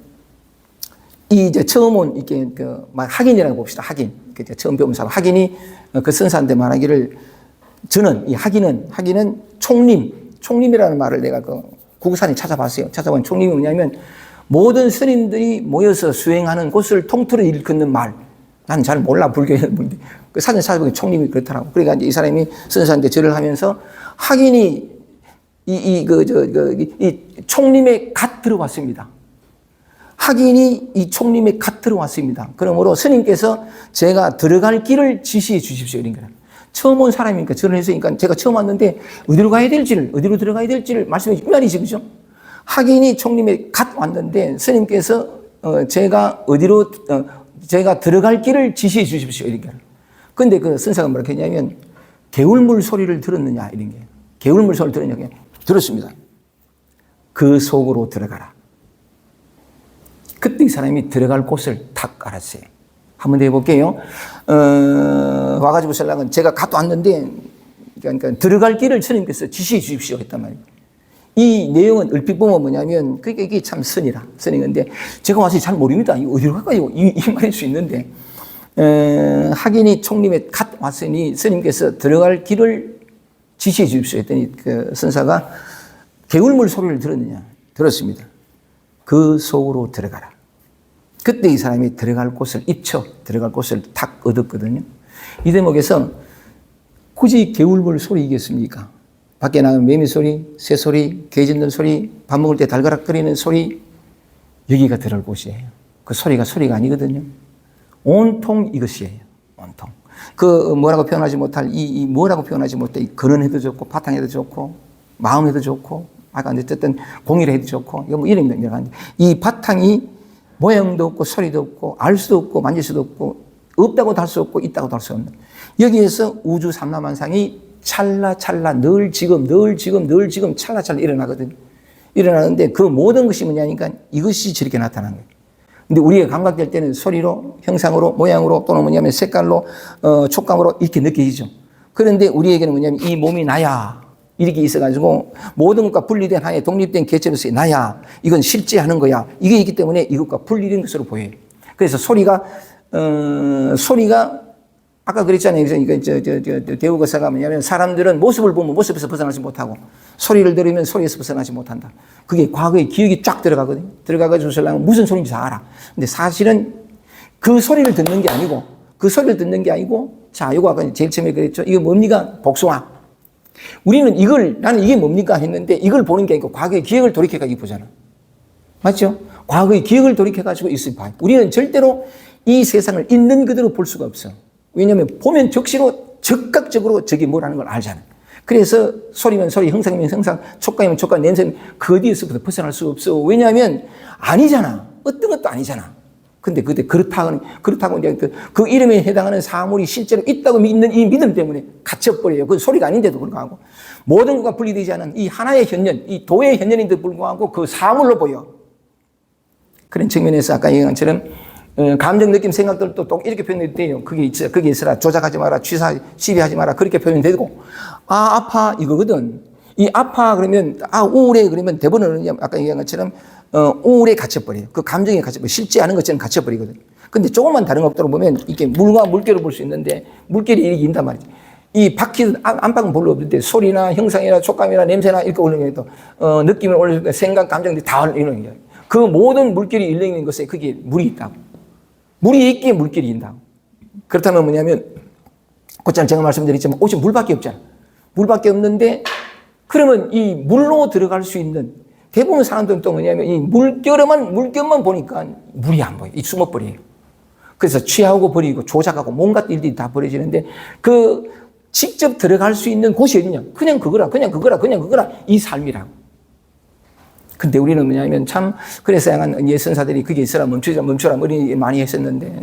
이 이제 처음 온 이게 학인이라고 봅시다. 학인, 처음 배운 사람 학인이 그 선사한테 말하기를, 저는 이 학인은 총림이라는 말을 내가 국산에 찾아봤어요. 찾아보면 총림이 뭐냐면 모든 스님들이 모여서 수행하는 곳을 통틀어 일컫는 말. 난 잘 몰라, 불교에. 그 사진 찾아보면 총림이 그렇더라고. 그러니까 이제 이 사람이 선사한테 절을 하면서 학인이 이 총림에 갓 들어왔습니다. 학인이 이 총림에 갓 들어왔습니다. 그러므로 스님께서 제가 들어갈 길을 지시해 주십시오. 이런 거예요. 처음 온 사람이니까 절을 했으니까 제가 처음 왔는데 어디로 들어가야 될지를 말씀해 주신 말이지, 그죠? 학인이 총림에 갓 왔는데 스님께서 제가 제가 들어갈 길을 지시해 주십시오. 이런 거예요. 근데 그 선사가 뭐라 했냐면, 개울물 소리를 들었느냐, 이런 게. 개울물 소리를 들었느냐, 들었습니다. 그 속으로 들어가라. 그때 이 사람이 들어갈 곳을 탁 알았어요. 한번 더 해볼게요. 와가지고 설랑은 제가 갔다 왔는데, 그러니까 들어갈 길을 스님께서 지시해 주십시오. 했단 말이에요. 이 내용은 얼핏 보면 뭐냐면, 이게 참 선인데, 제가 와서 잘 모릅니다. 이거 어디로 갈까요? 이 말일 수 있는데, 학인이 총림에 갓 왔으니 스님께서 들어갈 길을 지시해 주십시오. 했더니 그 선사가 개울물 소리를 들었느냐? 들었습니다. 그 속으로 들어가라. 그때 이 사람이 들어갈 곳을 들어갈 곳을 탁 얻었거든요. 이 대목에서 굳이 개울물 소리이겠습니까? 밖에 나가면 매미 소리, 새 소리, 개 짖는 소리, 밥 먹을 때 달가락거리는 소리, 여기가 들어갈 곳이에요. 그 소리가 아니거든요. 온통 이것이에요. 온통. 뭐라고 표현하지 못할 뭐라고 표현하지 못해. 근원해도 좋고 바탕해도 좋고 마음해도 좋고 아까 어쨌든 공일해도 좋고 이거 뭐 이런 여러 가지. 이 바탕이 모양도 없고 소리도 없고 알 수도 없고 만질 수도 없고 없다고도 할 수 없고 있다고도 할 수 없는 여기에서 우주 삼라만상이 찰나찰나 늘 지금 찰나찰나 일어나거든요. 일어나는데 그 모든 것이 뭐냐니까 이것이 저렇게 나타나는 거예요. 근데 우리가 감각될 때는 소리로, 형상으로, 모양으로 또는 뭐냐면 색깔로, 촉감으로 이렇게 느껴지죠. 그런데 우리에게는 뭐냐면 이 몸이 나야 이렇게 있어가지고 모든 것과 분리된 하나의 독립된 개체로서의 나야 이건 실제 하는 거야 이게 있기 때문에 이것과 분리된 것으로 보여요. 그래서 소리가 아까 그랬잖아요. 대우거사가 뭐냐면 사람들은 모습을 보면 모습에서 벗어나지 못하고 소리를 들으면 소리에서 벗어나지 못한다. 그게 과거의 기억이 쫙 들어가거든요. 들어가가지고 설령 무슨 소리인지 다 알아. 근데 사실은 그 소리를 듣는 게 아니고 자, 이거 아까 제일 처음에 그랬죠. 이거 뭡니까? 복숭아. 우리는 나는 이게 뭡니까? 했는데 이걸 보는 게 아니고 과거의 기억을 돌이켜가지고 보잖아. 맞죠? 과거의 기억을 돌이켜가지고 있을 봐요. 우리는 절대로 이 세상을 있는 그대로 볼 수가 없어. 왜냐하면 보면 즉각적으로 저게 뭐라는 걸 알잖아요. 그래서 소리면 소리, 형상이면 형상, 촉감이면 촉감, 냄새는 그 어디에서부터 벗어날 수 없어. 왜냐하면 아니잖아. 어떤 것도 아니잖아. 근데 그렇다고 이제 그 이름에 해당하는 사물이 실제로 있다고 믿는 이 믿음 때문에 갇혀버려요. 그 소리가 아닌데도 불구하고. 모든 것과 분리되지 않은 이 하나의 현년, 이 도의 현년인데도 불구하고 그 사물로 보여. 그런 측면에서 아까 얘기한 것처럼 감정, 느낌, 생각들도 또 이렇게 표현해도 돼요. 그게 있어라. 조작하지 마라. 시비하지 마라. 그렇게 표현되고. 아파. 이거거든. 이 아파. 그러면, 우울해. 그러면 대부분은 아까 얘기한 것처럼, 우울에 갇혀버려요. 그 감정에 갇혀버려요. 실제 하는 것처럼 갇혀버리거든. 근데 조금만 다른 것들을 보면 이게 물과 물결을 볼 수 있는데 물결이 이렇게 인단 말이지. 이 바퀴 안팎은 별로 없는데 소리나 형상이나 촉감이나 냄새나 이렇게 올리는 게 또, 느낌을 올리는 생각, 감정들이 다 올리는 거예요. 그 모든 물결이 일렁이는 것에 그게 물이 있다고. 물이 있기에 물결이 있다고. 그렇다면 뭐냐면, 곧잘 제가 말씀드렸지만, 오직 물밖에 없잖아. 물밖에 없는데, 그러면 이 물로 들어갈 수 있는, 대부분 사람들은 또 뭐냐면, 이 물결만 보니까 물이 안 보여. 이 숨어버려요. 그래서 취하고 버리고 조작하고 뭔가 일들이 다 벌어지는데, 직접 들어갈 수 있는 곳이 어디냐? 그냥 그거라. 이 삶이라고. 근데 우리는 뭐냐면 그래서 약간 선사들이 그게 있어라 멈춰라 머리 많이 했었는데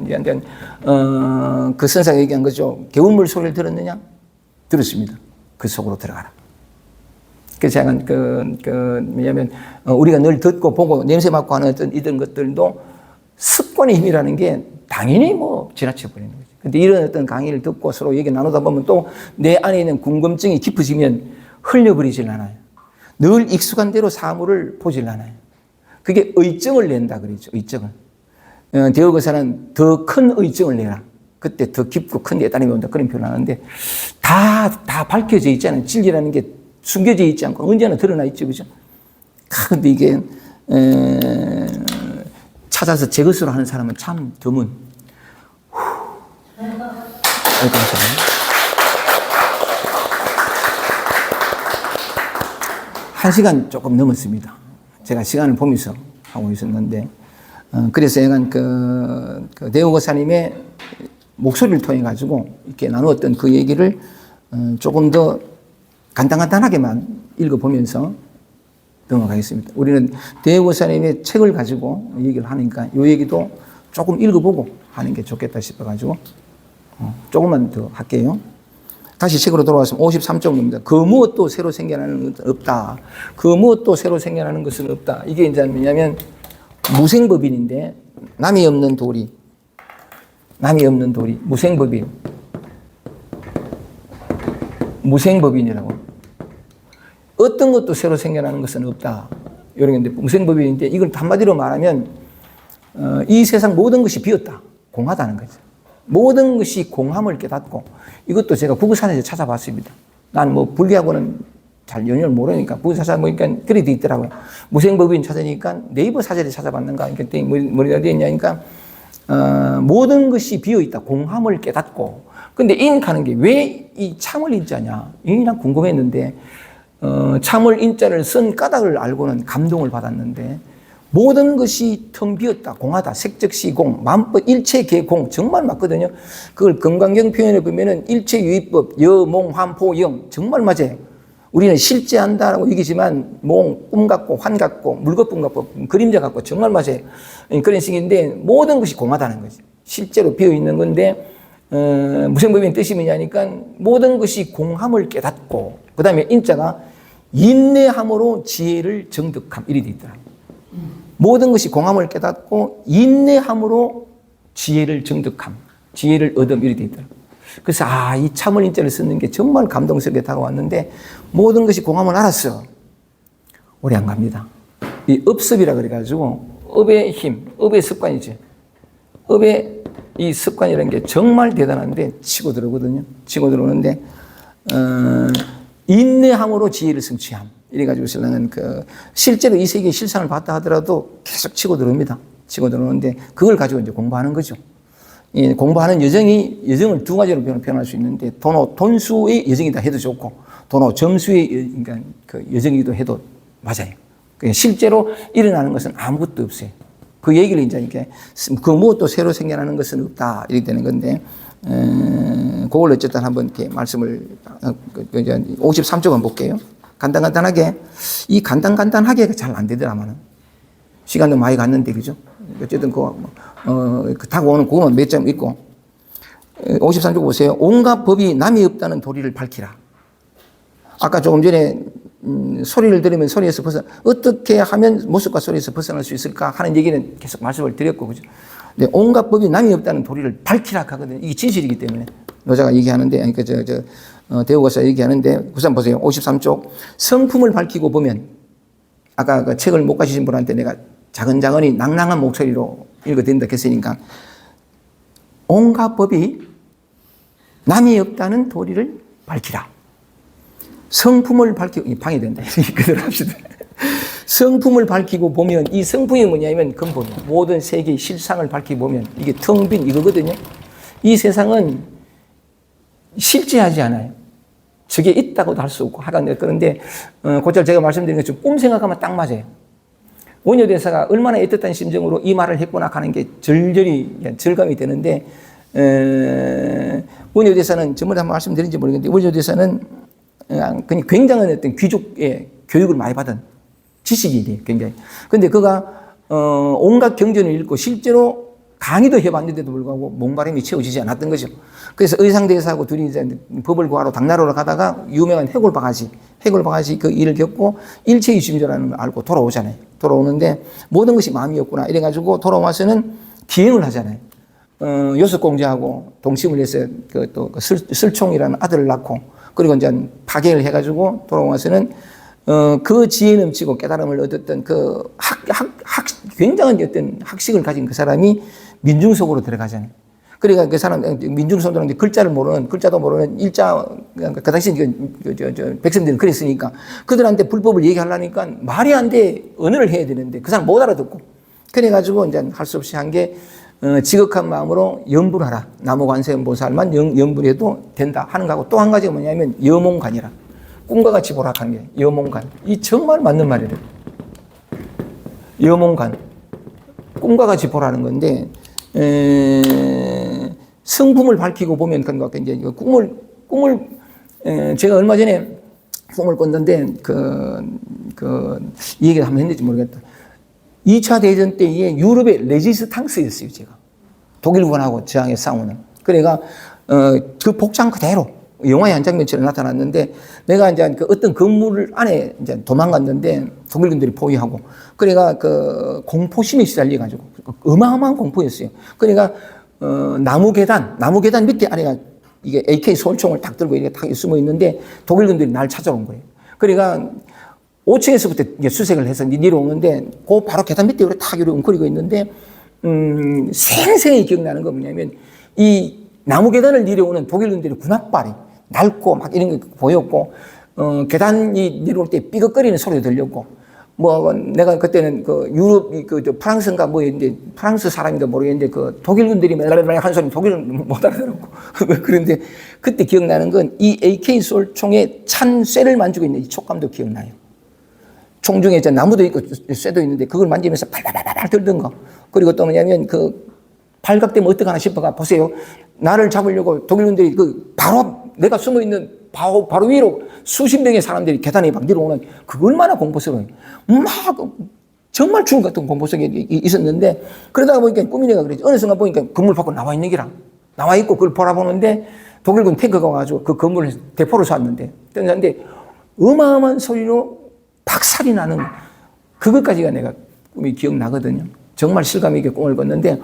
그 선사가 얘기한 거죠. 개울물 소리를 들었느냐? 들었습니다. 그 속으로 들어가라. 그래서 약간 뭐냐면 우리가 늘 듣고 보고 냄새 맡고 하는 이런 것들도 습관의 힘이라는 게 당연히 지나쳐 버리는 거죠. 근데 이런 어떤 강의를 듣고 서로 얘기 나누다 보면 또 내 안에 있는 궁금증이 깊어지면 흘려버리질 않아요. 늘 익숙한 대로 사물을 보질 않아요. 그게 의증을 낸다 그러죠. 의증을. 대우거사는 더 큰 의증을 내라. 그때 더 깊고 큰 예단이 온다. 그런 표현을 하는데 다 밝혀져 있잖아요. 진리라는 게 숨겨져 있지 않고 언제나 드러나 있죠. 그죠? 근데 이게 찾아서 제 것으로 하는 사람은 참 드문. 감사합니다. 1시간 조금 넘었습니다. 제가 시간을 보면서 하고 있었는데, 그래서 약간 대우거사님의 목소리를 통해 가지고 이렇게 나누었던 그 얘기를 조금 더 간단하게만 읽어보면서 넘어가겠습니다. 우리는 대우거사님의 책을 가지고 얘기를 하니까 이 얘기도 조금 읽어보고 하는 게 좋겠다 싶어가지고 조금만 더 할게요. 다시 책으로 돌아왔으면 53쪽입니다. 그 무엇도 새로 생겨나는 것은 없다. 그 무엇도 새로 생겨나는 것은 없다. 이게 이제 뭐냐면 무생법인인데 남이 없는 도리, 무생법인. 무생법인이라고. 어떤 것도 새로 생겨나는 것은 없다. 이런 건데 무생법인인데 이걸 한마디로 말하면 이 세상 모든 것이 비었다. 공하다는 거죠. 모든 것이 공함을 깨닫고 이것도 제가 구구산에서 찾아봤습니다. 난 불교하고는 잘 연연을 모르니까 구구 찾아보니까 그래 돼 있더라고요. 무생법인 찾으니까 네이버 사전에 찾아봤는가 그때 머리가 어디 있냐니까 모든 것이 비어있다. 공함을 깨닫고. 근데 인하는 게 왜 이 참을 인자냐? 난 궁금했는데 참을 인자를 쓴 까닭을 알고는 감동을 받았는데 모든 것이 텅 비었다, 공하다, 색적시공, 만법 일체개공, 정말 맞거든요. 그걸 금강경 표현을 보면은 일체유의법, 여몽, 환포, 영, 정말 맞아요. 우리는 실제한다라고 얘기지만 몽, 꿈 같고 환 같고 물거품 같고 그림자 같고 정말 맞아요. 그런 식인데 모든 것이 공하다는 거죠. 실제로 비어 있는 건데 무생법인 뜻이 뭐냐니까 모든 것이 공함을 깨닫고 그 다음에 인자가 인내함으로 지혜를 정득함 이리 돼 있더라고요. 모든 것이 공함을 깨닫고 인내함으로 지혜를 정득함, 지혜를 얻음 이리 돼 있더라고요. 그래서 이 참을 인자를 쓰는 게 정말 감동스럽게 다가왔는데 모든 것이 공함을 알았어. 오래 안 갑니다. 이 업습이라 그래가지고 업의 힘, 업의 습관이지. 업의 이 습관이라는 게 정말 대단한데 치고 들어오거든요. 치고 들어오는데 인내함으로 지혜를 성취함. 이래가지고 신랑은 실제로 이 세계의 실상을 봤다 하더라도 계속 치고 들어옵니다. 치고 들어오는데 그걸 가지고 이제 공부하는 거죠. 이 공부하는 여정을 두 가지로 표현할 수 있는데 돈수의 여정이다 해도 좋고 점수의 그러니까 그 여정이기도 해도 맞아요. 실제로 일어나는 것은 아무것도 없어요. 그 얘기를 이제 이렇게 그 무엇도 새로 생겨나는 것은 없다 이렇게 되는 건데 그걸 어쨌든 한번 이렇게 말씀을 53쪽 한번 볼게요. 간단하게 이 간단하게가 잘 안 되더라마는 시간도 많이 갔는데 그죠? 어쨌든 그 타고 오는 그거는 몇 점 있고 53쪽 보세요. 온갖 법이 남이 없다는 도리를 밝히라. 아까 조금 전에 소리를 들으면 소리에서 어떻게 하면 모습과 소리에서 벗어날 수 있을까 하는 얘기는 계속 말씀을 드렸고 그죠? 근데 온갖 법이 남이 없다는 도리를 밝히라 하거든요. 이게 진실이기 때문에 노자가 얘기하는데 그러니까 대우가서 얘기하는데 우선 보세요. 53쪽 성품을 밝히고 보면 아까 그 책을 못 가시신 분한테 내가 자근자근히 낭낭한 목소리로 읽어드린다 했으니까 온갖 법이 남이 없다는 도리를 밝히라. 성품을 밝히고 방해된다. 그대로 합시다. 성품을 밝히고 보면 이 성품이 뭐냐면 근본이에요. 모든 세계의 실상을 밝히고 보면 이게 텅 빈 이거거든요. 이 세상은 실제하지 않아요. 저게 있다고도 할 수 없고 하여간 그런데 곧잘 제가 말씀드린 것처럼 꿈 생각하면 딱 맞아요. 원효대사가 얼마나 애틋한 심정으로 이 말을 했구나 하는 게 절절히 절감이 되는데 원효대사는 전번에 한번 말씀드린지 모르겠는데 원효대사는 그냥 굉장한 어떤 귀족의 교육을 많이 받은 지식인이에요. 굉장히. 근데 그가 온갖 경전을 읽고 실제로 강의도 해봤는데도 불구하고 몸바람이 채워지지 않았던 거죠. 그래서 의상대사하고 둘이 이제 법을 구하러 당나라로 가다가 유명한 해골바가지 그 일을 겪고 일체이심조라는 걸 알고 돌아오잖아요. 돌아오는데 모든 것이 마음이었구나 이래가지고 돌아와서는 기행을 하잖아요. 요습공주하고 동침을 해서 슬총이라는 아들을 낳고 그리고 이제 파괴를 해가지고 돌아와서는 그 지혜 넘치고 깨달음을 얻었던 그 굉장한 어떤 학식을 가진 그 사람이 민중 속으로 들어가잖아요. 그러니까 그 사람 민중 속으로 글자도 모르는 일자 그 당시 백성들은 그랬으니까 그들한테 불법을 얘기하려니까 말이 안 돼 언어를 해야 되는데 그 사람 못 알아듣고 그래가지고 이제 할 수 없이 한 게 지극한 마음으로 염불하라. 나무관세음보살만 염불해도 된다 하는 거하고 또 한 가지가 뭐냐면 여몽관이라. 꿈과 같이 보라 하는 게 여몽관. 이 정말 맞는 말이래요. 여몽관. 꿈과 같이 보라는 건데 성품을 밝히고 보면 그런 것 같아요. 이제 꿈을 제가 얼마 전에 꿈을 꿨는데 이 얘기를 한번 했는지 모르겠다. 2차 대전 때에 유럽의 레지스탕스였어요, 제가. 독일군하고 저항에 싸우는. 그러니까, 그 복장 그대로 영화의 한 장면처럼 나타났는데 내가 이제 그 어떤 건물 안에 이제 도망갔는데 독일군들이 포위하고 그러니까 그 공포심에 시달려가지고 어마어마한 공포였어요. 그러니까, 나무 계단 밑에 아래가 이게 AK 소총을 딱 들고 이렇게 딱 숨어 있는데 독일군들이 날 찾아온 거예요. 그러니까 5층에서부터 이제 수색을 해서 내려오는데 그 바로 계단 밑에 탁 이렇게 웅크리고 있는데 생생히 기억나는 건 뭐냐면 이 나무 계단을 내려오는 독일군들의 군합발이 낡고 막 이런 게 보였고 계단이 내려올 때 삐걱거리는 소리도 들렸고 뭐 내가 그때는 그 유럽 프랑스인가 뭐 이제 프랑스 사람인가 모르겠는데 그 독일군들이 멜라멜라 한 소리 독일은 못 알아들었고 그런데 그때 기억나는 건 이 AK 솔총에 찬 쇠를 만지고 있는 이 촉감도 기억나요. 총 중에 나무도 있고 쇠도 있는데 그걸 만지면서 팔팔팔팔 들던 거. 그리고 또 뭐냐면 그 발각되면 어떡하나 싶어가 보세요. 나를 잡으려고 독일군들이 그 바로 내가 숨어 있는 바로 위로 수십 명의 사람들이 계단에 막 내려오는 그 얼마나 공포스러워요. 막 정말 죽을 것 같은 공포 속에 있었는데 그러다가 보니까 꿈이네가 그랬지. 어느 순간 보니까 건물 밖으로 나와 있는 기라. 나와 있고 그걸 바라보는데 독일군 탱크가 와가지고 그 건물을 대포로 쐈는데 어마어마한 소리로 박살이 나는 그것까지가 내가 꿈이 기억나거든요. 정말 실감 있게 꿈을 꿨는데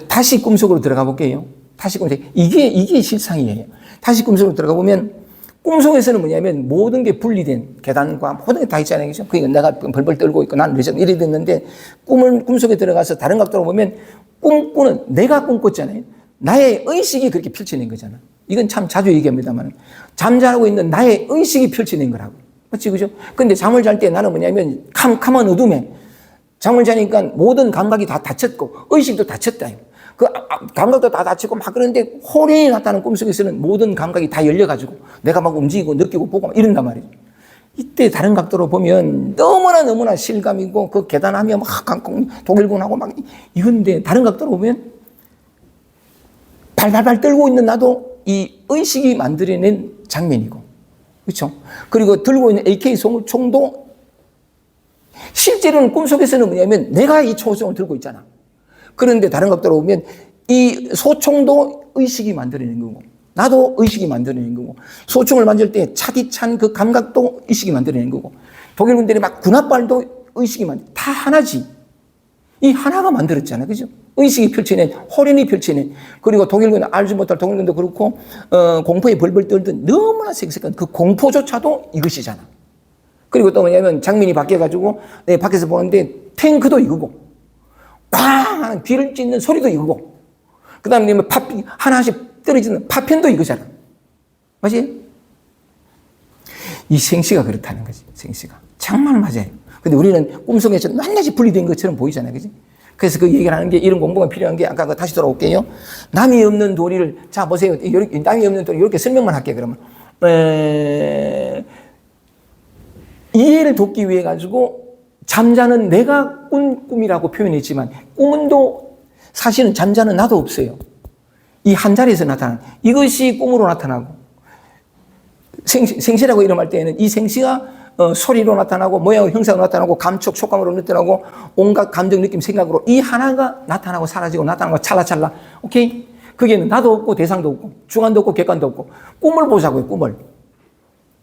다시 꿈속으로 들어가 볼게요. 다시 꿈속 이게 실상이에요. 다시 꿈속으로 들어가 보면 꿈속에서는 뭐냐면 모든 게 분리된 계단과 모든 게 다 있잖아요. 그죠? 그러니까 내가 벌벌 떨고 있고 난 이래 됐는데 꿈속에 들어가서 다른 각도로 보면 꿈꾸는 내가 꿈꿨잖아요. 나의 의식이 그렇게 펼쳐낸 거잖아. 이건 참 자주 얘기합니다만 잠자고 있는 나의 의식이 펼쳐낸 거라고. 그렇지, 그죠? 근데 잠을 잘 때 나는 뭐냐면 캄캄한 어둠에 잠을 자니까 모든 감각이 다 닫혔고 의식도 닫혔다. 그 감각도 다 닫히고 막 그러는데 호련히 나타나는 꿈속에서는 모든 감각이 다 열려가지고 내가 막 움직이고 느끼고 보고 막 이런단 말이죠. 이때 다른 각도로 보면 너무나 실감이고 그 계단하며 막 독일군하고 막 이건데 다른 각도로 보면 발발발 떨고 있는 나도 이 의식이 만들어낸 장면이고 그렇죠? 그리고 들고 있는 AK 총도 실제로는 꿈속에서는 뭐냐면 내가 이 총을 들고 있잖아. 그런데 다른 각도로 보면 이 소총도 의식이 만들어낸 거고 나도 의식이 만들어낸 거고 소총을 만질 때 차디찬 그 감각도 의식이 만들어낸 거고 독일군들이 막 군합발도 의식이 다 하나지. 이 하나가 만들었잖아요. 그죠? 의식이 펼쳐낸, 호련히 펼쳐낸, 그리고 독일군, 알지 못할 독일군도 그렇고, 공포에 벌벌 떨던 너무나 색색한 그 공포조차도 이것이잖아. 그리고 또 뭐냐면 장면이 바뀌어가지고, 내 밖에서 보는데 탱크도 이거고, 꽝! 하는 귀를 찢는 소리도 이거고, 그 다음에 하나씩 떨어지는 파편도 이거잖아. 맞지? 이 생시가 그렇다는 거지, 생시가. 정말 맞아요. 근데 우리는 꿈속에서 낱낱이 분리된 것처럼 보이잖아요. 그지? 그래서 그 얘기를 하는 게 이런 공부가 필요한 게 아까 다시 돌아올게요. 남이 없는 도리를, 자, 보세요. 남이 없는 도리 이렇게 설명만 할게요, 그러면. 이해를 돕기 위해 가지고 잠자는 내가 꾼 꿈이라고 표현했지만 꿈도 사실은 잠자는 나도 없어요. 이 한 자리에서 나타나는 이것이 꿈으로 나타나고 생시라고 이름할 때에는 이 생시가 소리로 나타나고 모양으로 형상으로 나타나고 감촉 촉감으로 나타나고 온갖 감정 느낌 생각으로 이 하나가 나타나고 사라지고 나타나고 찰나찰나. 오케이? 그게 나도 없고 대상도 없고 주관도 없고 객관도 없고 꿈을 보자고요. 꿈을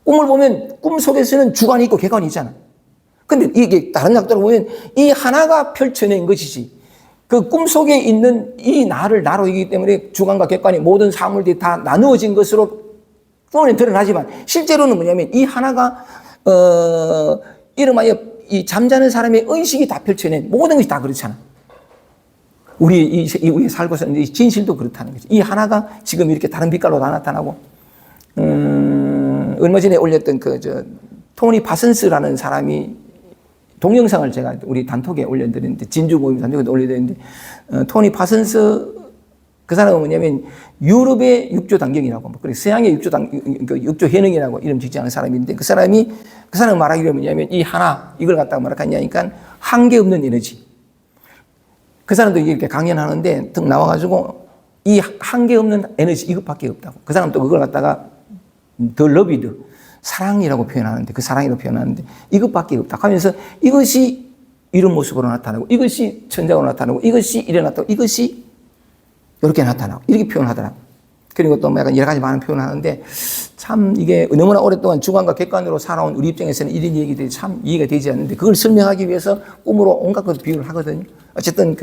보면 꿈 속에서는 주관이 있고 객관이 있잖아. 근데 이게 다른 각도로 보면 이 하나가 펼쳐낸 것이지 그 꿈 속에 있는 이 나를 나로 이기 때문에 주관과 객관이 모든 사물들이 다 나누어진 것으로 꿈에 드러나지만 실제로는 뭐냐면 이 하나가 이름하여 이 잠자는 사람의 의식이 다 펼쳐낸 모든 것이 다 그렇잖아. 우리의 살고서는 이 진실도 그렇다는 거지. 이 하나가 지금 이렇게 다른 빛깔로 다 나타나고, 얼마 전에 올렸던 토니 파슨스라는 사람이 동영상을 제가 우리 단톡에 올려드렸는데, 진주 모임 단톡에 올려드렸는데, 토니 파슨스 그 사람은 뭐냐면 유럽의 육조 단경이라고, 그리고 서양의 육조 현흥이라고 이름 짓지 않은 사람인데 그 사람은 말하기로 뭐냐면 이 하나, 이걸 갖다가 말하냐니까 한계 없는 에너지. 그 사람도 이렇게 강연하는데 등 나와가지고 이 한계 없는 에너지 이것밖에 없다고. 그 사람 또 그걸 갖다가 더 러비드, 사랑이라고 표현하는데 그 사랑이라고 표현하는데 이것밖에 없다 하면서 이것이 이런 모습으로 나타나고 이것이 천장으로 나타나고 이것이 이래 나타나고 이것이 이렇게 나타나고 이렇게 표현하더라고. 그리고 또 약간 여러 가지 많은 표현을 하는데 참 이게 너무나 오랫동안 주관과 객관으로 살아온 우리 입장에서는 이런 얘기들이 참 이해가 되지 않는데 그걸 설명하기 위해서 꿈으로 온갖 것을 비유를 하거든요. 어쨌든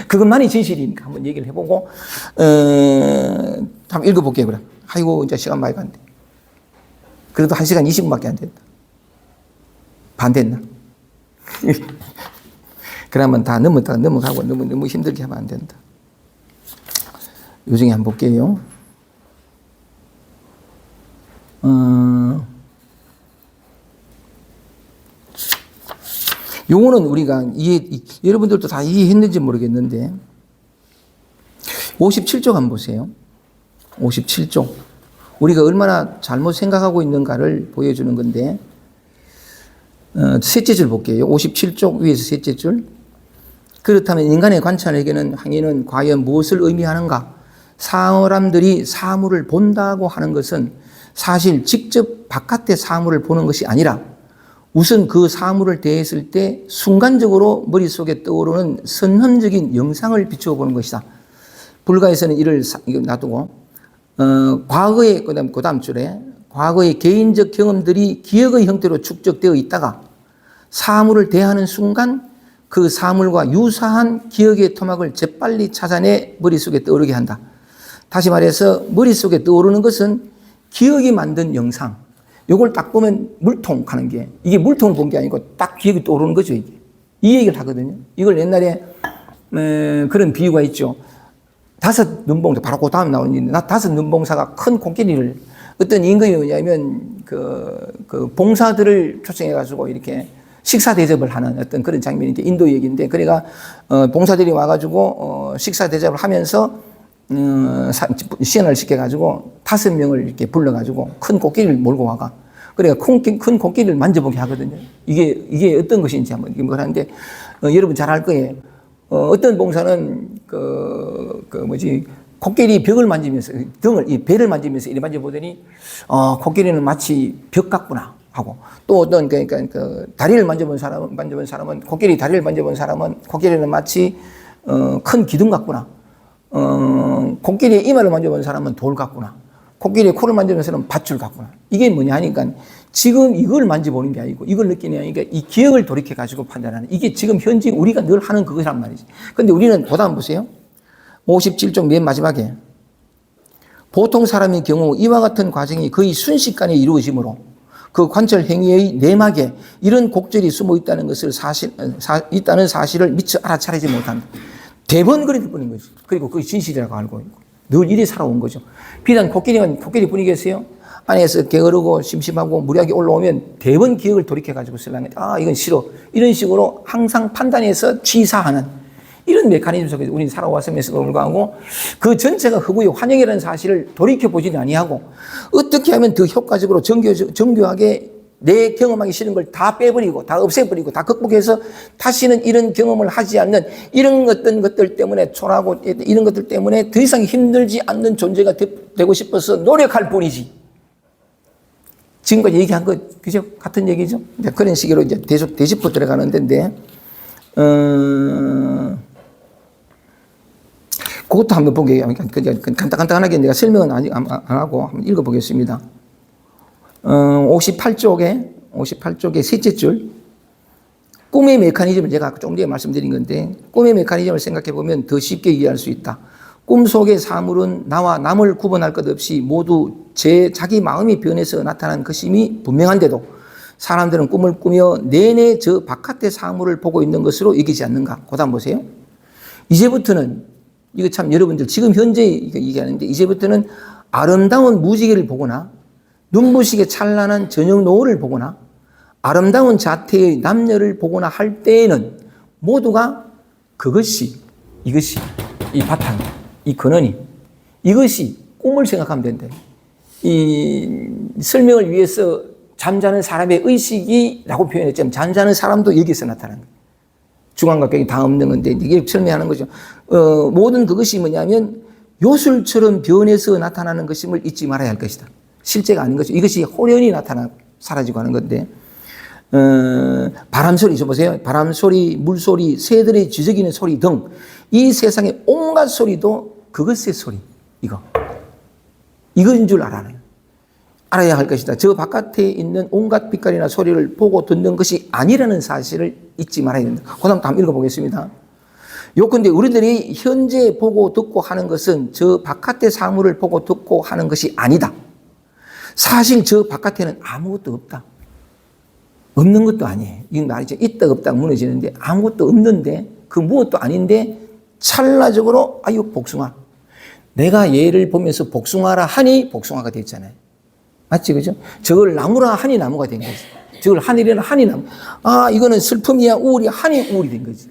그것만이 진실이니까 한번 얘기를 해보고 한번 읽어볼게요. 그럼. 아이고 이제 시간 많이 간대. 그래도 1시간 20분밖에 안 됐다. 반 됐나? 그러면 다 넘어가고 너무 힘들게 하면 안 된다. 요 중에 한번 볼게요. 요거는 우리가 여러분들도 다 이해했는지 모르겠는데, 57쪽 한번 보세요. 57쪽. 우리가 얼마나 잘못 생각하고 있는가를 보여주는 건데, 셋째 줄 볼게요. 57쪽 위에서 셋째 줄. 그렇다면 인간의 관찰에게는 행위는 과연 무엇을 의미하는가? 사람들이 사물을 본다고 하는 것은 사실 직접 바깥의 사물을 보는 것이 아니라 우선 그 사물을 대했을 때 순간적으로 머릿속에 떠오르는 선언적인 영상을 비추어 보는 것이다. 불가에서는 이걸 놔두고 과거의 그다음 줄에 과거의 개인적 경험들이 기억의 형태로 축적되어 있다가 사물을 대하는 순간 그 사물과 유사한 기억의 토막을 재빨리 찾아내 머릿속에 떠오르게 한다. 다시 말해서 머릿속에 떠오르는 것은 기억이 만든 영상. 이걸 딱 보면 물통 하는 게 이게 물통을 본 게 아니고 딱 기억이 떠오르는 거죠. 이게. 이 얘기를 하거든요. 이걸 옛날에 그런 비유가 있죠. 5 눈봉사, 바로 그 다음 나오는 일인데 5 눈봉사가 큰 코끼리를 어떤 임금이 뭐냐면 그 봉사들을 초청해가지고 이렇게 식사 대접을 하는 어떤 그런 장면인데 인도 얘기인데 그러니까 봉사들이 와가지고 식사 대접을 하면서 시연을 시켜가지고 5명을 이렇게 불러가지고 큰 코끼리를 몰고 와가. 그러니까 큰 코끼리를 만져보게 하거든요. 이게 어떤 것인지 한번 뭐 하는데 여러분 잘 알 거예요. 어떤 봉사는 코끼리 벽을 만지면서 이 배를 만지면서 이렇게 만져보더니 코끼리는 마치 벽 같구나 하고 또 어떤 그러니까 다리를 만져본 사람은 코끼리 다리를 만져본 사람은 코끼리는 마치 큰 기둥 같구나. 코끼리의 이마를 만져본 사람은 돌 같구나. 코끼리의 코를 만져본 사람은 밧줄 같구나. 이게 뭐냐 하니까 지금 이걸 만져보는 게 아니고 이걸 느끼는 게 아니니까 이 기억을 돌이켜가지고 판단하는 이게 지금 현재 우리가 늘 하는 그거란 말이지. 근데 우리는 보다 보세요. 57쪽 맨 마지막에 보통 사람의 경우 이와 같은 과정이 거의 순식간에 이루어지므로 그 관찰 행위의 내막에 이런 곡절이 숨어 있다는 것을 있다는 사실을 미처 알아차리지 못한다. 대번 그래 보는 거지. 그리고 그게 진실이라고 알고 있고 늘 이리 살아온 거죠. 비단 코끼리뿐이겠어요? 안에서 게으르고 심심하고 무리하게 올라오면 대번 기억을 돌이켜가지고 쓰려면 이건 싫어. 이런 식으로 항상 판단해서 취사하는 이런 메커니즘 속에서 우리는 살아왔음에도 불구하고 그 전체가 흑우의 환영이라는 사실을 돌이켜보지는 아니하고 어떻게 하면 더 효과적으로 정교하게 내 경험하기 싫은 걸 다 빼버리고 다 없애버리고 다 극복해서 다시는 이런 경험을 하지 않는 이런 어떤 것들 때문에 초라하고 이런 것들 때문에 더 이상 힘들지 않는 존재가 되고 싶어서 노력할 뿐이지. 지금까지 얘기한 거 그죠? 같은 얘기죠? 이제 그런 식으로 이제 되짚어 들어가는 데인데 그것도 한번 보게 간단하게 내가 설명은 안 하고 한번 읽어보겠습니다. 58쪽에 셋째 줄 꿈의 메커니즘을 제가 좀 전에 말씀드린 건데 꿈의 메커니즘을 생각해 보면 더 쉽게 이해할 수 있다. 꿈 속의 사물은 나와 남을 구분할 것 없이 모두 자기 마음이 변해서 나타난 것임이 분명한데도 사람들은 꿈을 꾸며 내내 저 바깥의 사물을 보고 있는 것으로 여기지 않는가. 그 다음 보세요. 이제부터는 이거 참 여러분들 지금 현재 얘기하는데 이제부터는 아름다운 무지개를 보거나 눈부시게 찬란한 저녁 노을을 보거나 아름다운 자태의 남녀를 보거나 할 때에는 모두가 이것이 이 바탕, 이 근원이 이것이 꿈을 생각하면 된다. 이 설명을 위해서 잠자는 사람의 의식이라고 표현했지만 잠자는 사람도 여기서 나타나는 거예요. 중앙각경이 다 없는 건데 이게 설명하는 거죠. 모든 그것이 뭐냐면 요술처럼 변해서 나타나는 것임을 잊지 말아야 할 것이다. 실제가 아닌 거죠. 이것이 호련히 나타나고 사라지고 하는 건데 바람 소리 보세요. 바람 소리, 물소리, 새들의 쥐저기는 소리 등 이 세상의 온갖 소리도 그것의 소리. 이거인 줄 알아야 할 것이다. 저 바깥에 있는 온갖 빛깔이나 소리를 보고 듣는 것이 아니라는 사실을 잊지 말아야 된다. 그 다음 한번 읽어보겠습니다. 요컨대 우리들이 현재 보고 듣고 하는 것은 저 바깥의 사물을 보고 듣고 하는 것이 아니다. 사실 저 바깥에는 아무것도 없다. 없는 것도 아니에요. 이건 말이죠. 있다 없다 무너지는데 아무것도 없는데 그 무엇도 아닌데 찰나적으로 복숭아. 내가 얘를 보면서 복숭아라 하니 복숭아가 됐잖아요. 맞지 그죠? 저걸 나무라 하니 나무가 된 거지. 저걸 하늘이라 하니 나무. 이거는 슬픔이야 우울이야 하니 우울이 된 거지.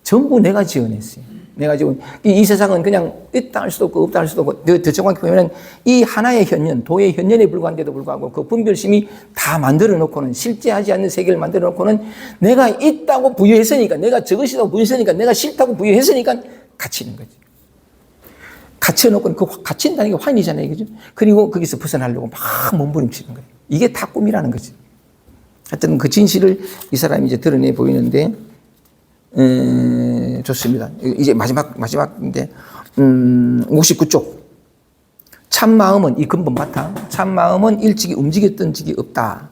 전부 내가 지어냈어요. 내가 지금 이 세상은 그냥 있다 할 수도 없고 없다 할 수도 없고 더 정확히 보면 이 하나의 현년, 도의 현년에 불과한데도 불구하고 그 분별심이 다 만들어 놓고는 실제하지 않는 세계를 만들어 놓고는 내가 있다고 부여했으니까 내가 저것이라고 부여했으니까 내가 싫다고 부여했으니까 갇히는 거지. 갇혀놓고는 그 갇힌다는 게 환이잖아요. 그죠? 그리고 거기서 벗어나려고 막 몸부림치는 거예요. 이게 다 꿈이라는 거지. 하여튼 그 진실을 이 사람이 이제 드러내 보이는데 좋습니다. 이제 마지막인데 59쪽. 참마음은 이 근본 바탕. 참마음은 일찍이 움직였던 적이 없다.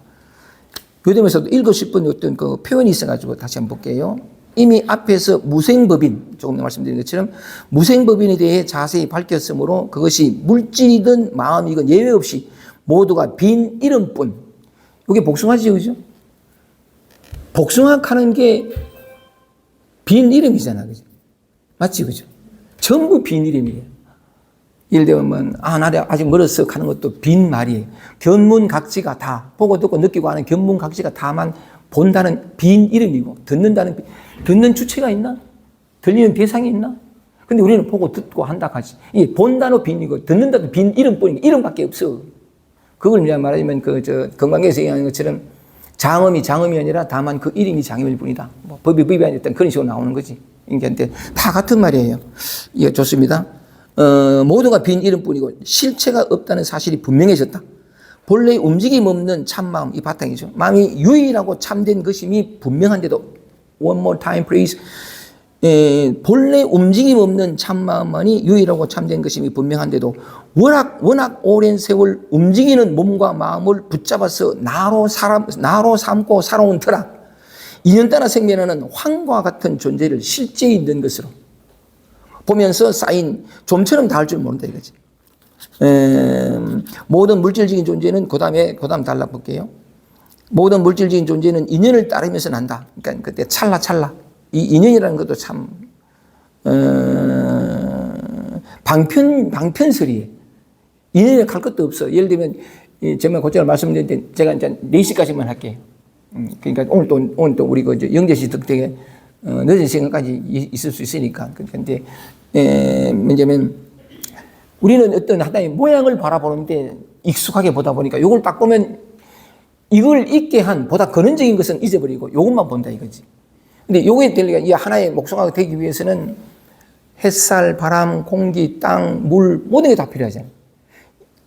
교dem에서도 읽고 싶은 어떤 그 표현이 있어가지고 다시 한번 볼게요. 이미 앞에서 무생법인, 조금 더 말씀드린 것처럼 무생법인에 대해 자세히 밝혔으므로 그것이 물질이든 마음이건 예외 없이 모두가 빈 이름뿐. 이게 복숭아지요, 그죠? 복숭아하는 게 빈 이름이잖아, 그죠? 맞지, 그죠? 전부 빈 이름이에요. 예를 들면, 나를 아직 멀었어 하는 것도 빈 말이에요. 견문각지가 다, 보고 듣고 느끼고 하는 견문각지가 다만 본다는 빈 이름이고, 듣는 주체가 있나? 들리는 대상이 있나? 근데 우리는 보고 듣고 한다 하지. 이 본다도 빈이고, 듣는다도 빈 이름뿐이고, 이름밖에 없어. 그걸 말하자면, 건강에서 얘기하는 것처럼 장음이 아니라 다만 그 이름이 장음일 뿐이다. 법이 아니었던 그런 식으로 나오는 거지. 그러니까 다 같은 말이에요. 예, 좋습니다. 모두가 빈 이름뿐이고 실체가 없다는 사실이 분명해졌다. 본래 움직임 없는 참마음, 이 바탕이죠. 마음이 유일하고 참된 것임이 분명한데도 one more time please. 본래 움직임 없는 참마음만이 유일하고 참된 것임이 분명한데도 워낙 오랜 세월 움직이는 몸과 마음을 붙잡아서 나로 삼고 살아온 터라 인연 따라 생겨나는 황과 같은 존재를 실제 있는 것으로 보면서 쌓인 좀처럼 닿을 줄 모른다 이거지. 모든 물질적인 존재는 그다음 달라볼게요. 모든 물질적인 존재는 인연을 따르면서 난다. 그러니까 그때 찰나 이 인연이라는 것도 참 방편설이에요. 인연에 갈 것도 없어. 예를 들면 제가 곧잘 말씀드렸는데 제가 이제 4시까지만 할게요. 그러니까 오늘 또 우리 그 영재씨 덕택에 늦은 시간까지 있을 수 있으니까. 그런데 뭐냐면 우리는 어떤 하나의 모양을 바라보는데 익숙하게 보다 보니까 이걸 딱 보면 이걸 잊게 한 보다 근원적인 것은 잊어버리고 이것만 본다 이거지. 근데 요게 되려면 이 하나의 목소가 되기 위해서는 햇살, 바람, 공기, 땅, 물 모든 게 다 필요하잖아요.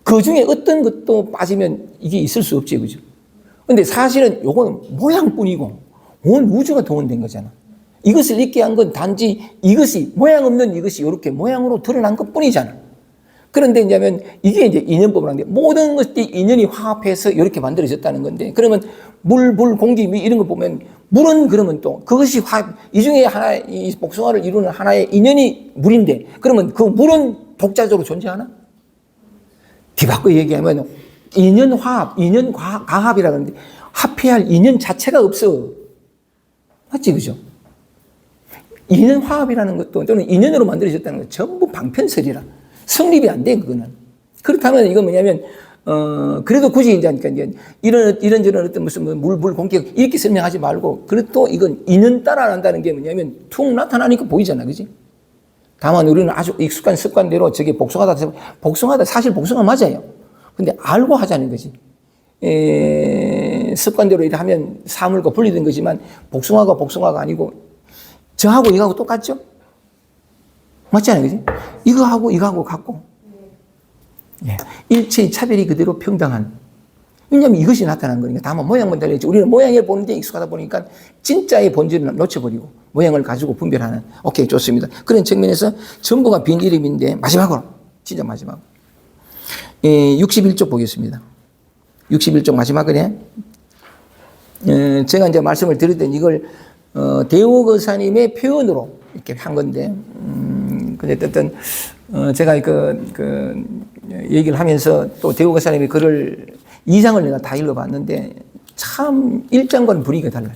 그 중에 어떤 것도 빠지면 이게 있을 수 없지, 그죠? 근데 사실은 요거는 모양뿐이고 온 우주가 동원된 거잖아. 이것을 잊게 한 건 단지 이것이 모양 없는 이것이 이렇게 모양으로 드러난 것뿐이잖아. 그런데 이게 이제 인연법이라는 게 모든 것들이 인연이 화합해서 이렇게 만들어졌다는 건데 그러면 물, 공기 이런 거 보면 물은 그러면 또 그것이 이 중에 하나의 이 복숭아를 이루는 하나의 인연이 물인데 그러면 그 물은 독자적으로 존재하나? 뒤바꿔 얘기하면 인연 화합, 인연 가합이라고 하는데 합해야 할 인연 자체가 없어. 맞지, 그죠? 인연 화합이라는 것도 또는 인연으로 만들어졌다는 건 전부 방편설이라. 성립이 안 돼, 그거는. 그렇다면 이건 뭐냐면, 그래도 굳이 이제 이런저런 어떤 무슨 물, 공기 이렇게 설명하지 말고, 그래도 이건 인연 따라 난다는 게 뭐냐면 툭 나타나니까 보이잖아, 그지? 다만 우리는 아주 익숙한 습관대로 저게 복숭아다. 사실 복숭아 맞아요. 근데 알고 하자는 거지. 습관대로 이렇게 하면 사물과 분리된 거지만 복숭아가 아니고 저하고 이거하고 똑같죠? 맞잖아요, 그지? 이거하고 같고. 예. 일체의 차별이 그대로 평등한. 왜냐하면 이것이 나타난 거니까. 다만 모양만 달렸지. 우리는 모양에 보는데 익숙하다 보니까 진짜의 본질을 놓쳐버리고 모양을 가지고 분별하는. 오케이, 좋습니다. 그런 측면에서 전부가 빈 이름인데 마지막으로, 진짜 마지막. 61쪽 보겠습니다. 61쪽 마지막에 제가 이제 말씀을 드렸던 이걸 대옥 의사님의 표현으로 이렇게 한 건데, 근데 어쨌든 제가 그 얘기를 하면서 또 대옥 의사님의 글을 2장을 내가 다 읽어봤는데 참 1장과는 분위기가 달라요.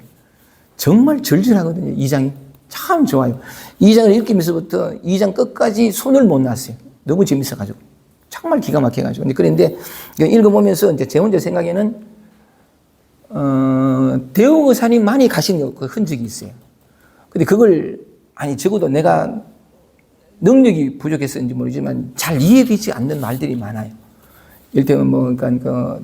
정말 절절하거든요. 2장이 참 좋아요. 2장을 읽으면서부터 2장 끝까지 손을 못 놨어요. 너무 재밌어가지고 정말 기가 막혀가지고. 그런데 읽어보면서 이제 제 혼자 생각에는 대옥 의사님 많이 가신 그 흔적이 있어요. 근데 그걸 적어도 내가 능력이 부족했었는지 모르지만 잘 이해되지 않는 말들이 많아요. 이를테면 뭐, 그러니까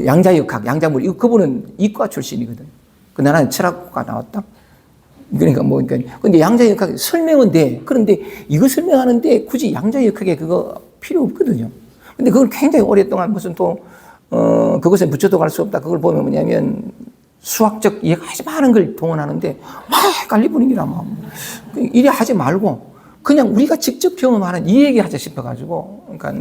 양자역학, 양자물, 그분은 이과 출신이거든. 나는 철학과 나왔다. 그러니까 뭐, 그러니까, 근데 양자역학 설명은 돼. 그런데 이거 설명하는데 굳이 양자역학에 그거 필요 없거든요. 근데 그걸 굉장히 오랫동안 무슨 그것에 붙여도 갈 수 없다. 그걸 보면 뭐냐면 수학적 이해가 하지 많은 걸 동원하는데 막 헷갈릴 뿐이라 뭐. 이래 하지 말고 그냥 우리가 직접 경험하는 이 얘기 하자 싶어가지고, 그러니까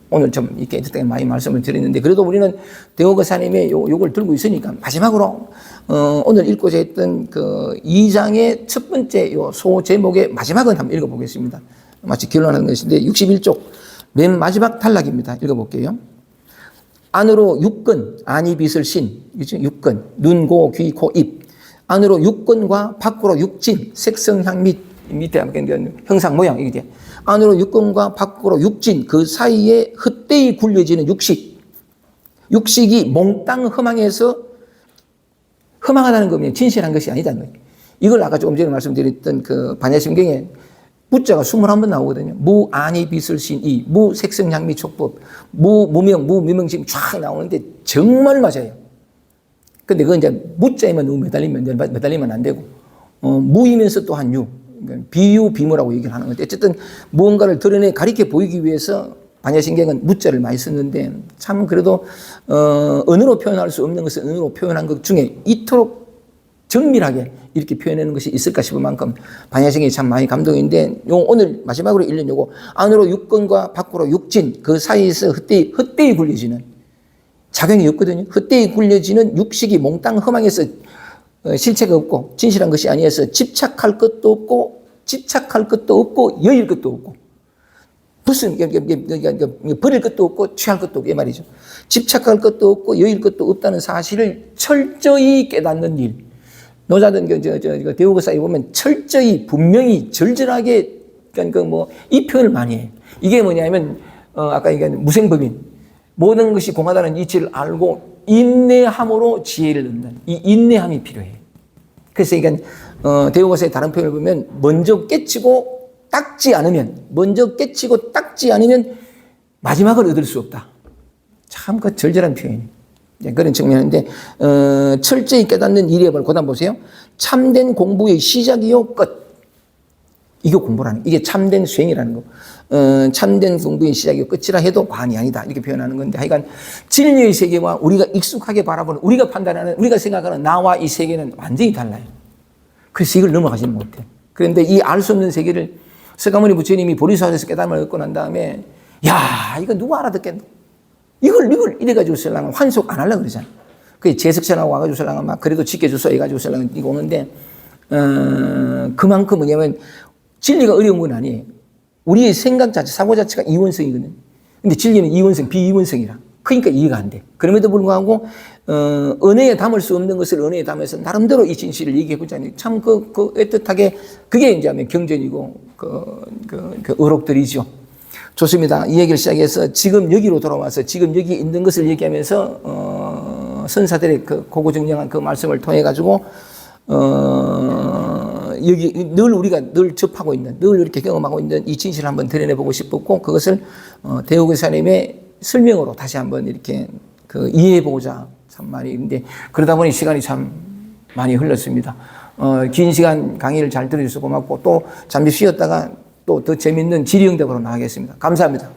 오늘 좀 이렇게 많이 말씀을 드렸는데, 그래도 우리는 대호거사님의 요걸 들고 있으니까 마지막으로, 오늘 읽고자 했던 그 2장의 첫 번째 요 소 제목의 마지막은 한번 읽어보겠습니다. 마치 결론하는 것인데, 61쪽 맨 마지막 단락입니다. 읽어볼게요. 안으로 육근, 안이 빗을 신, 육근, 눈, 고, 귀, 코, 입. 안으로 육근과 밖으로 육진, 색성향 및 밑에 형상 모양 이게 안으로 육근과 밖으로 육진 그 사이에 헛되이 굴려지는 육식이 몽땅 허망해서 허망하다는 거면 진실한 것이 아니다는 거예요. 이걸 아까 조금 전에 말씀드렸던 그 반야심경에 무자가 21번 나오거든요. 무 안이 빗을 신이 무 색성향미 촉법 무명 무명심 쫙 나오는데 정말 맞아요. 근데 그건 이제 무자에만 너무 매달리면 안 되고 무이면서 또한 유 비유, 비무라고 얘기를 하는 건데, 어쨌든 무언가를 드러내 가리켜 보이기 위해서 반야신경은 무자를 많이 썼는데, 참 그래도, 언어로 표현할 수 없는 것을 언어로 표현한 것 중에 이토록 정밀하게 이렇게 표현하는 것이 있을까 싶을 만큼 반야신경이 참 많이 감동인데, 오늘 마지막으로 읽는 요거, 안으로 육근과 밖으로 육진, 그 사이에서 헛되이 굴려지는, 작용이 없거든요. 헛되이 굴려지는 육식이 몽땅 허망해서 실체가 없고 진실한 것이 아니어서 집착할 것도 없고 여일 것도 없고 무슨 버릴 것도 없고 취할 것도 없고 이 말이죠. 집착할 것도 없고 여일 것도 없다는 사실을 철저히 깨닫는 일. 노자든 대우거사에 보면 철저히 분명히 절절하게 이 표현을 많이 해요. 이게 뭐냐면 아까 얘기한 무생법인 모든 것이 공하다는 이치를 알고 인내함으로 지혜를 얻는 이 인내함이 필요해. 그래서 이건 대우거사의 다른 표현을 보면 먼저 깨치고 닦지 않으면 마지막을 얻을 수 없다. 참 그 절절한 표현이에요. 그런 측면인데 철저히 깨닫는 일에 벌 고단 보세요. 참된 공부의 시작이요 끝. 이게 공부라는 이게 참된 수행이라는 거. 참된 공부의 시작이요 끝이라 해도 과언이 아니다. 이렇게 표현하는 건데 하여간 진리의 세계와 우리가 익숙하게 바라보는 우리가 판단하는 우리가 생각하는 나와 이 세계는 완전히 달라요. 그래서 이걸 넘어가지는 못해. 그런데 이 알 수 없는 세계를 서가모니 부처님이 보리사와에서 깨달음을 얻고 난 다음에 야 이거 누가 알아듣겠노? 이걸 이래가지고 설랑은 환속 안 하려고 그러잖아. 그 제석천하고 와가지고 설랑은 막 그래도 지켜줬어 해가지고 설랑은 이거 오는데 그만큼 뭐냐면 진리가 어려운 건 아니에요. 우리의 생각 자체, 사고 자체가 이원성이거든. 근데 진리는 이원성, 비이원성이라. 그러니까 이해가 안 돼. 그럼에도 불구하고, 은혜에 담을 수 없는 것을 은혜에 담아서 나름대로 이 진실을 얘기해보자. 참 애틋하게, 그게 이제 경전이고, 의록들이죠. 좋습니다. 이 얘기를 시작해서 지금 여기로 돌아와서 지금 여기 있는 것을 얘기하면서, 선사들의 그 고고정령한 그 말씀을 통해가지고, 여기 늘 우리가 늘 접하고 있는, 늘 이렇게 경험하고 있는 이 진실을 한번 드러내보고 싶었고, 그것을 대우거사님의 설명으로 다시 한번 이렇게 이해해보자. 참 말인데, 그러다 보니 시간이 참 많이 흘렀습니다. 긴 시간 강의를 잘 들어주셔서 고맙고, 또 잠시 쉬었다가 또 더 재밌는 질의응답으로 나가겠습니다. 감사합니다.